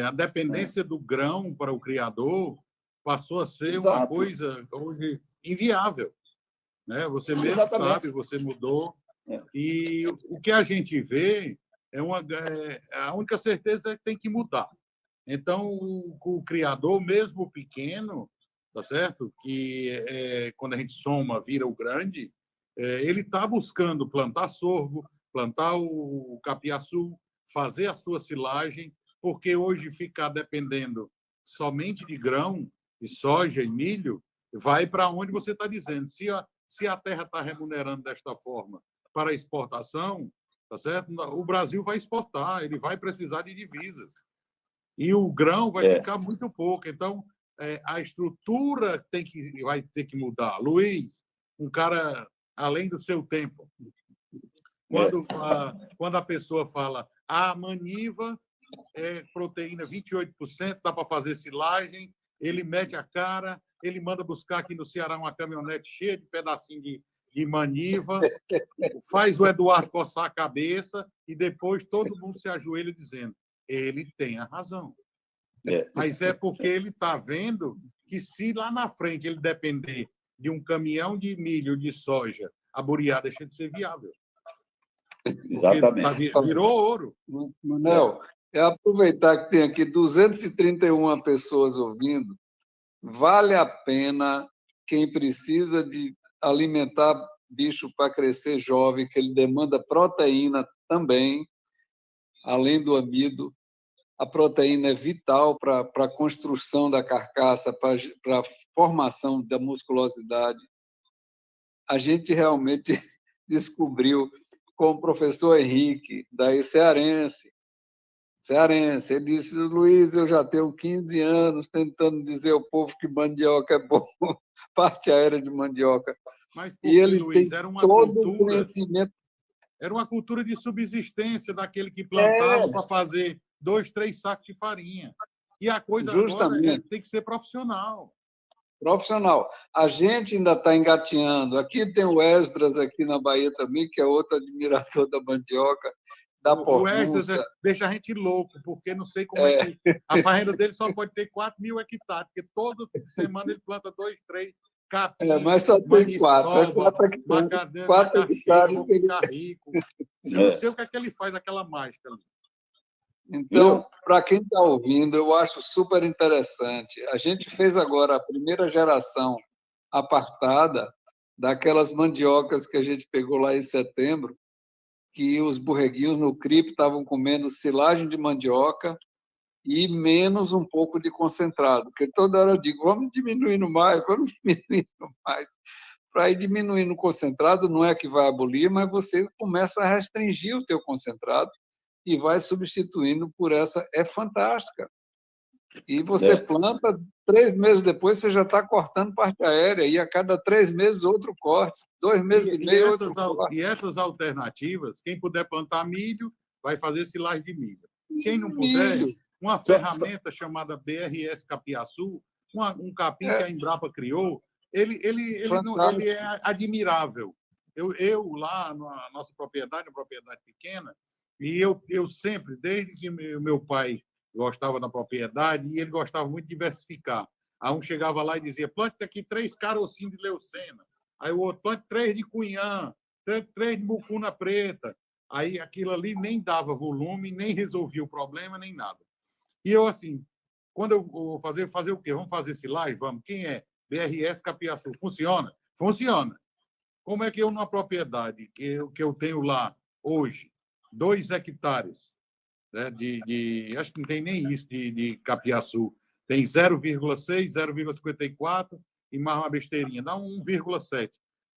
a dependência do grão para o criador passou a ser uma coisa hoje inviável. Né? Você mesmo sabe, você mudou. E o que a gente vê a única certeza é que tem que mudar. Então, o criador, mesmo pequeno, tá certo? Que quando a gente soma, vira o grande, ele está buscando plantar sorgo, plantar o capiaçu, fazer a sua silagem, porque hoje ficar dependendo somente de grão, de soja e milho, vai para onde você está dizendo. Se a terra está remunerando desta forma para exportação, tá certo? O Brasil vai exportar, ele vai precisar de divisas. E o grão vai ficar muito pouco. Então, a estrutura vai ter que mudar. Luiz, um cara além do seu tempo. Quando a pessoa fala a maniva é proteína 28%, dá para fazer silagem, ele mete a cara, ele manda buscar aqui no Ceará uma caminhonete cheia de pedacinho de maniva, faz o Eduardo coçar a cabeça e depois todo mundo se ajoelha dizendo ele tem a razão. Mas é porque ele está vendo que se lá na frente ele depender de um caminhão de milho, de soja, a Buriá deixa de ser viável. Exatamente. Virou ouro. Manel, é aproveitar que tem aqui 231 pessoas ouvindo. Vale a pena quem precisa de alimentar bicho para crescer jovem, que ele demanda proteína também, além do amido. A proteína é vital para a construção da carcaça, para a formação da musculosidade. A gente realmente descobriu com o professor Henrique, daí cearense. Ele disse, Luiz, eu já tenho 15 anos tentando dizer ao povo que mandioca é bom, parte aérea de mandioca. Mas e ele Luiz, tem era uma todo cultura, o conhecimento. Era uma cultura de subsistência daquele que plantava para fazer 2, 3 sacos de farinha. E a coisa agora tem que ser profissional. Profissional. A gente ainda está engatinhando. Aqui tem o Esdras, aqui na Bahia também, que é outro admirador da mandioca, da pornúncia. O Esdras deixa a gente louco, porque não sei como é que... A fazenda dele só pode ter 4.000 hectares, porque toda semana ele planta 2, 3 capim, mas só tem 4. macaxeira, vou ficar rico. Eu não sei o que é que ele faz, aquela mágica ali. Então, para quem está ouvindo, eu acho super interessante. A gente fez agora a primeira geração apartada daquelas mandiocas que a gente pegou lá em setembro, que os borreguinhos no CRIP estavam comendo silagem de mandioca e menos um pouco de concentrado. Porque toda hora eu digo, vamos diminuindo mais. Para ir diminuindo o concentrado, não é que vai abolir, mas você começa a restringir o teu concentrado e vai substituindo por essa. É fantástica. E você planta, 3 meses depois você já está cortando parte aérea, e a cada 3 meses outro corte, 2 meses e meio outro corte. E essas alternativas, quem puder plantar milho, vai fazer silagem de milho. Quem não puder, uma ferramenta chamada BRS Capiaçu, um capim que a Embrapa criou, ele é admirável. Eu lá na nossa propriedade, uma propriedade pequena, e eu sempre, desde que meu pai gostava da propriedade, e ele gostava muito de diversificar. Aí um chegava lá e dizia, plante aqui 3 carocinhos de leucena. Aí o outro, plante 3 de cunhã, 3 de mucuna preta. Aí aquilo ali nem dava volume, nem resolvia o problema, nem nada. E eu, assim, quando eu vou fazer o quê? Vamos fazer silagem? Vamos. Quem é? BRS Capiaçu. Funciona? Funciona. Como é que eu, numa propriedade que eu tenho lá hoje, 2 hectares, né, acho que não tem nem isso de capiaçu, tem 0,6, 0,54 e mais uma besteirinha, dá 1,7.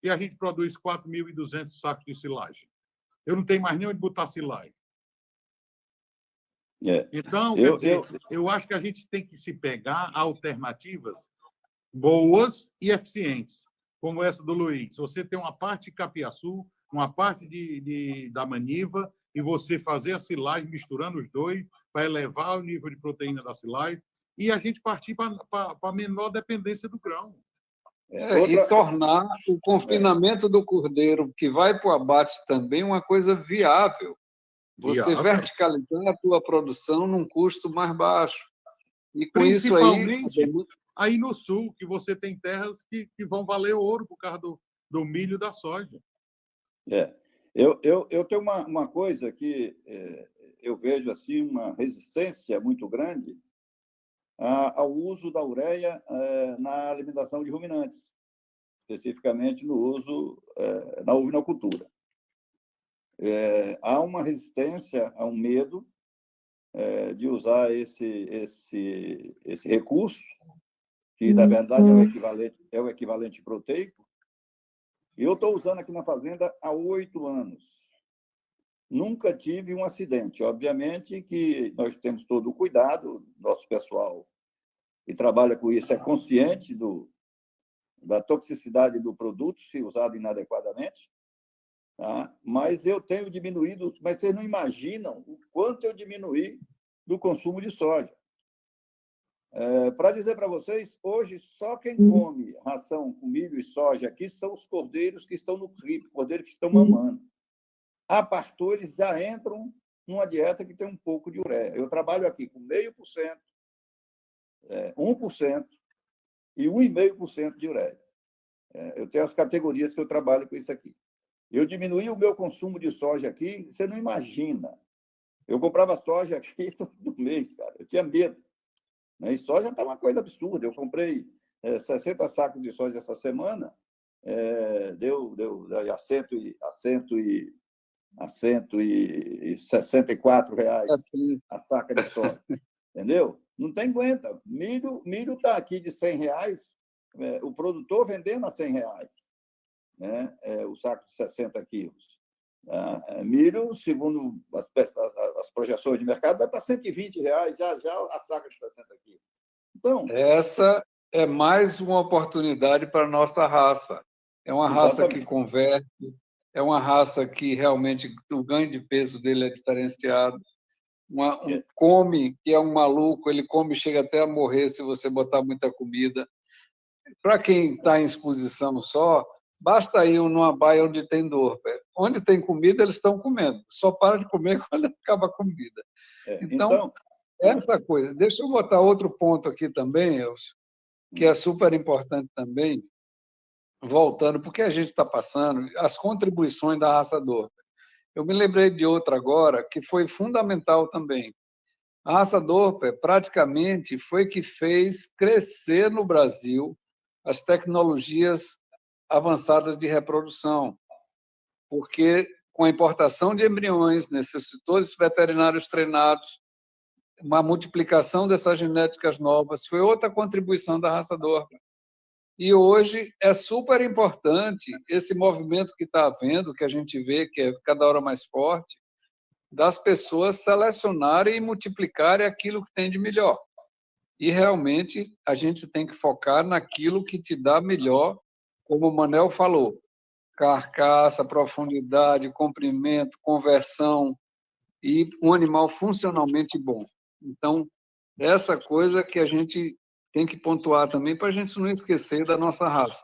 E a gente produz 4.200 sacos de silagem. Eu não tenho mais nem onde botar silagem. Então, quer dizer, eu acho que a gente tem que se pegar a alternativas boas e eficientes, como essa do Luiz. Você tem uma parte de capiaçu, uma parte da maniva, e você fazer a silagem misturando os dois para elevar o nível de proteína da silagem e a gente partir para a menor dependência do grão. E tornar o confinamento do cordeiro, que vai para o abate também, uma coisa viável. Você verticalizar a tua produção num custo mais baixo. E com isso aí no sul, que você tem terras que vão valer ouro por causa do milho e da soja. Eu tenho uma coisa que eu vejo assim, uma resistência muito grande ao uso da ureia na alimentação de ruminantes, especificamente no uso na ovinocultura. Há uma resistência, há um medo de usar esse recurso, que, na verdade, é o equivalente proteico. E eu estou usando aqui na fazenda há 8 anos. nunca tive um acidente. Obviamente que nós temos todo o cuidado, nosso pessoal que trabalha com isso é consciente da toxicidade do produto se usado inadequadamente, tá? Mas eu tenho diminuído, mas vocês não imaginam o quanto eu diminuí do consumo de soja. Para dizer para vocês, hoje só quem come ração com milho e soja aqui são os cordeiros que estão no CRIP, cordeiros que estão mamando. A pastor, eles já entram numa dieta que tem um pouco de ureia. Eu trabalho aqui com 0,5%, 1% e 1,5% de ureia. Eu tenho as categorias que eu trabalho com isso aqui. Eu diminuí o meu consumo de soja aqui, você não imagina. Eu comprava soja aqui todo mês, cara. Eu tinha medo. E soja está uma coisa absurda. Eu comprei 60 sacos de soja essa semana, deu a R$164 a saca de soja. Entendeu? Não tem aguenta. Milho está aqui de R$100, o produtor vendendo a R$100, né? O saco de 60 quilos. Milho, segundo as projeções de mercado, vai para R$120 já a saca de 60 quilos. Então, essa é mais uma oportunidade para a nossa raça. É uma raça que converte, é uma raça que realmente o ganho de peso dele é diferenciado. Come, que é um maluco, ele come e chega até a morrer se você botar muita comida. Para quem está em exposição só, basta ir numa baia onde tem dor. Onde tem comida, eles estão comendo. Só para de comer quando acaba a comida. Então, essa coisa. Deixa eu botar outro ponto aqui também, Elcio, que é super importante também, voltando, porque a gente está passando, as contribuições da raça Dorper. Eu me lembrei de outra agora, que foi fundamental também. A raça Dorper praticamente foi que fez crescer no Brasil as tecnologias avançadas de reprodução, porque com a importação de embriões, necessitores veterinários treinados, uma multiplicação dessas genéticas novas, foi outra contribuição da raça Dorper. E hoje é super importante esse movimento que está havendo, que a gente vê que é cada hora mais forte, das pessoas selecionarem e multiplicarem aquilo que tem de melhor. E realmente a gente tem que focar naquilo que te dá melhor, como o Manel falou, carcaça, profundidade, comprimento, conversão e um animal funcionalmente bom. Então, essa coisa que a gente tem que pontuar também para a gente não esquecer da nossa raça.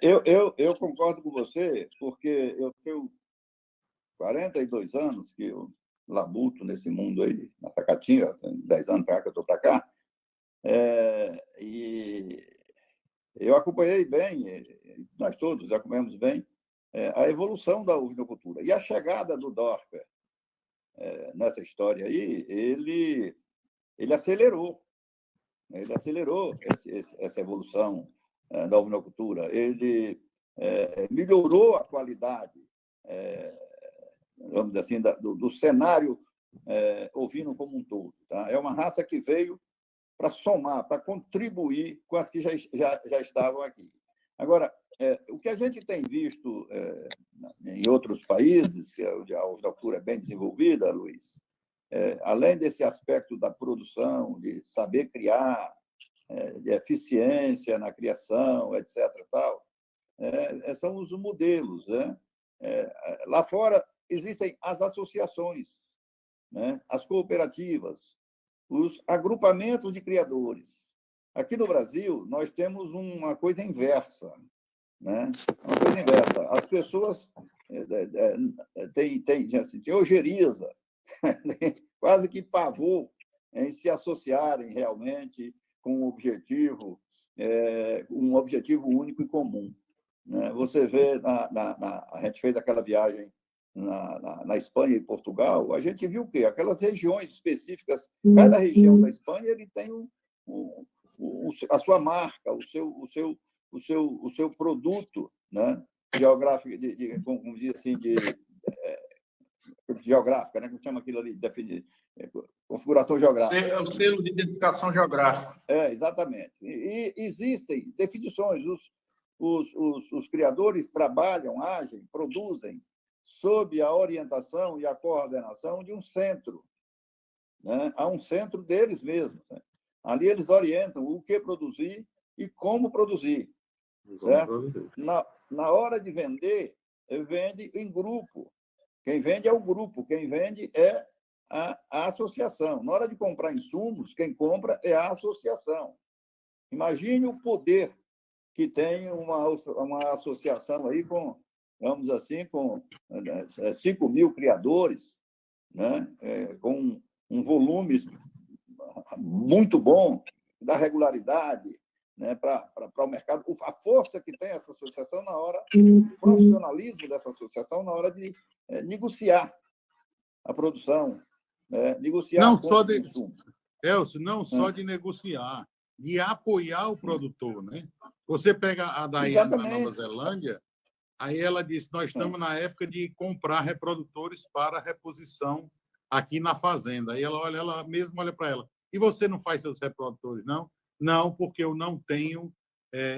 Eu concordo com você, porque eu tenho 42 anos que eu labuto nesse mundo aí, nessa catinha, tem 10 anos para que eu estou para cá, e eu acompanhei bem, nós todos acompanhamos bem, a evolução da ovinocultura. E a chegada do Dorper nessa história aí, ele acelerou. Ele acelerou essa evolução da ovinocultura. Ele melhorou a qualidade, vamos dizer assim, do cenário ovino como um todo. Tá? É uma raça que veio para somar, para contribuir com as que já estavam aqui. Agora, o que a gente tem visto em outros países, onde a ovinocultura é bem desenvolvida, Luiz, além desse aspecto da produção, de saber criar, de eficiência na criação, etc. Tal, são os modelos. Né? Lá fora existem as associações, né? As cooperativas, os agrupamentos de criadores. Aqui no Brasil, nós temos uma coisa inversa. Né? Uma coisa inversa. As pessoas têm ojeriza, quase que pavor em se associarem realmente com um objetivo único e comum. Né? Você vê, a gente fez aquela viagem na Espanha e Portugal, a gente viu o quê? Aquelas regiões específicas, cada região da Espanha ele tem a sua marca, o seu produto, né? Geográfico, como diz assim, geográfica, né? Como chama aquilo ali? Configuração geográfica. É o selo de identificação geográfica. Exatamente. E existem definições. Os criadores trabalham, agem, produzem sob a orientação e a coordenação de um centro, né? Há um centro deles mesmos, né? Ali eles orientam o que produzir e como produzir, certo? Na hora de vender, vende em grupo. Quem vende é o grupo, quem vende é a associação. Na hora de comprar insumos, quem compra é a associação. Imagine o poder que tem uma associação aí com, vamos assim, com 5 mil criadores, né? Com um volume muito bom da regularidade, né? Para o mercado. A força que tem essa associação na hora, o profissionalismo dessa associação na hora de negociar a produção, né? Negociar Não a só compra de, de insumos. Elcio, não só de negociar, de apoiar o produtor, né? Você pega a Daiane na Nova Zelândia, aí ela disse, nós estamos na época de comprar reprodutores para reposição aqui na fazenda. Aí ela mesma olha para ela, e você não faz seus reprodutores, não? Não, porque eu não tenho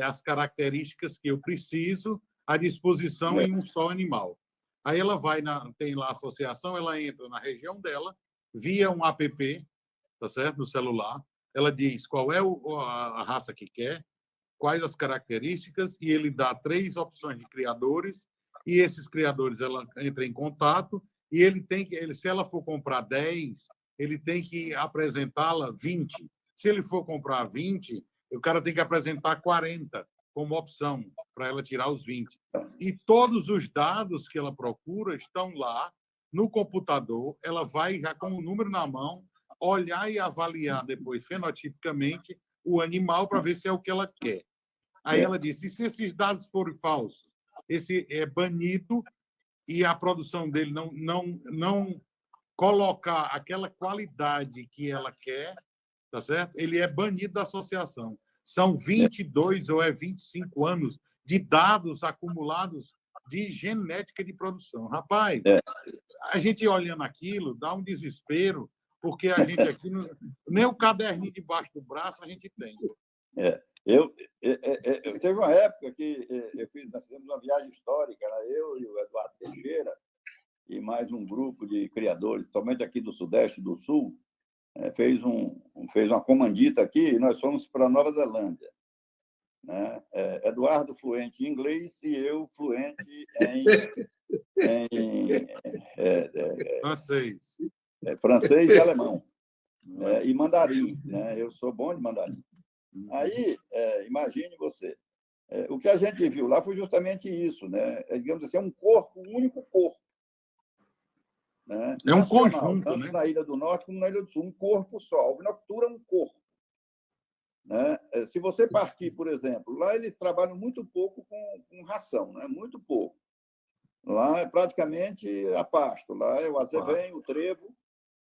as características que eu preciso à disposição em um só animal. Aí ela tem lá a associação, ela entra na região dela, via um app, tá certo? No celular, ela diz qual é a raça que quer, quais as características, e ele dá 3 opções de criadores, e esses criadores ela entra em contato, e se ela for comprar 10, ele tem que apresentá-la 20. Se ele for comprar 20, o cara tem que apresentar 40 como opção, para ela tirar os 20. E todos os dados que ela procura estão lá no computador, ela vai já com o número na mão, olhar e avaliar depois fenotipicamente o animal para ver se é o que ela quer. Aí ela disse, e se esses dados forem falsos? Esse é banido e a produção dele não colocar aquela qualidade que ela quer, tá certo? Ele é banido da associação. São 22 ou 25 anos de dados acumulados de genética de produção. Rapaz, a gente olhando aquilo dá um desespero, porque a gente aqui, nem o caderninho debaixo do braço a gente tem. Eu teve uma época que nós fizemos uma viagem histórica, eu e o Eduardo Teixeira, e mais um grupo de criadores, somente aqui do Sudeste e do Sul, fez uma comandita aqui e nós fomos para a Nova Zelândia, né? Eduardo fluente em inglês e eu fluente em francês e alemão, e mandarim, né? Eu sou bom de mandarim. Aí, imagine você, o que a gente viu lá foi justamente isso, né? Digamos assim, um único corpo. Né? É um conjunto, tanto né? na Ilha do Norte como na Ilha do Sul, um corpo só. A ovinocultura é um corpo. Né? Se você partir, por exemplo, lá eles trabalham muito pouco com ração, né? Muito pouco. Lá é praticamente a pasto, lá é o azevém, o trevo,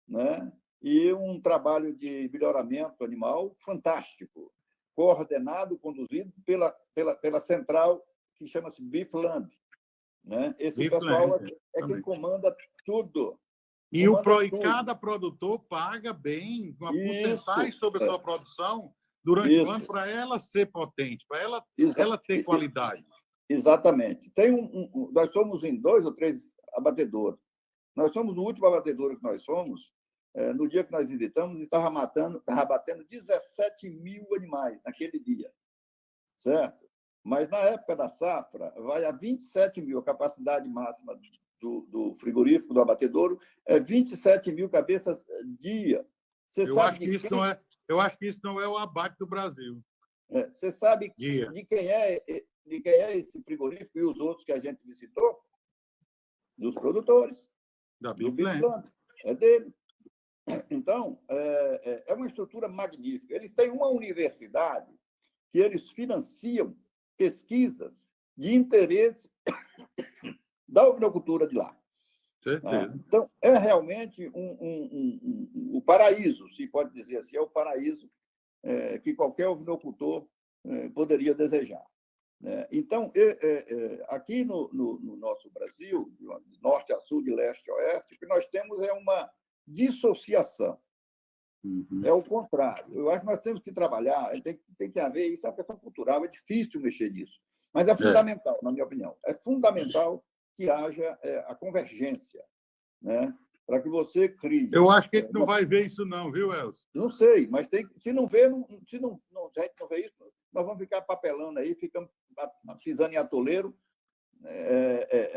né? E um trabalho de melhoramento animal fantástico, coordenado, conduzido pela central que chama-se Beefland. Né? Esse pessoal é quem comanda tudo. E cada produtor paga bem, uma porcentagem sobre a sua produção durante o ano para ela ser potente, para ela ter qualidade. Exatamente. Nós somos em 2 ou 3 abatedouros. Nós somos o último abatedouro que nós somos. No dia que nós visitamos, estava batendo 17 mil animais naquele dia. Certo? Mas, na época da safra, vai a 27 mil, a capacidade máxima do frigorífico, do abatedouro, é 27 mil cabeças dia. Eu acho que isso não é o abate do Brasil. Você sabe de quem é esse frigorífico e os outros que a gente visitou? Dos produtores. Da do Beefland. É dele. Então, é uma estrutura magnífica. Eles têm uma universidade que eles financiam pesquisas de interesse da ovinocultura de lá. Certeza. Então, é realmente o paraíso, se pode dizer assim, é o paraíso que qualquer ovinocultor poderia desejar. Então, aqui no nosso Brasil, de norte a sul, de leste a oeste, o que nós temos é uma dissociação. É o contrário. Eu acho que nós temos que trabalhar, tem que haver, isso é uma questão cultural, é difícil mexer nisso, mas é fundamental, na minha opinião. É fundamental que haja a convergência, né? Para que você crie. Eu acho que a gente não vai ver isso não, viu, Elcio? Não sei, mas se não vê, se a gente não vê isso, nós vamos ficar papelando aí, ficamos pisando em atoleiro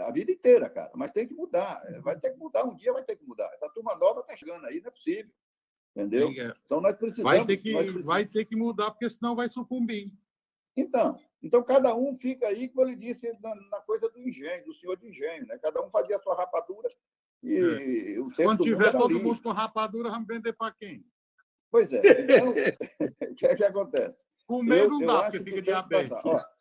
a vida inteira, cara. Mas tem que mudar. Vai ter que mudar, um dia vai ter que mudar. Essa turma nova está chegando aí, não é possível. Entendeu? Então, nós precisamos... Vai ter que mudar, porque senão vai sucumbir. Então cada um fica aí, como ele disse, na coisa do engenho, do senhor de engenho, né? Cada um fazia a sua rapadura e o centro Quando tiver todo ali. mundo com rapadura, vamos vender para quem? Pois é. Então, o que é que acontece? Comer não dá, acho porque que fica tem que diabético. passar.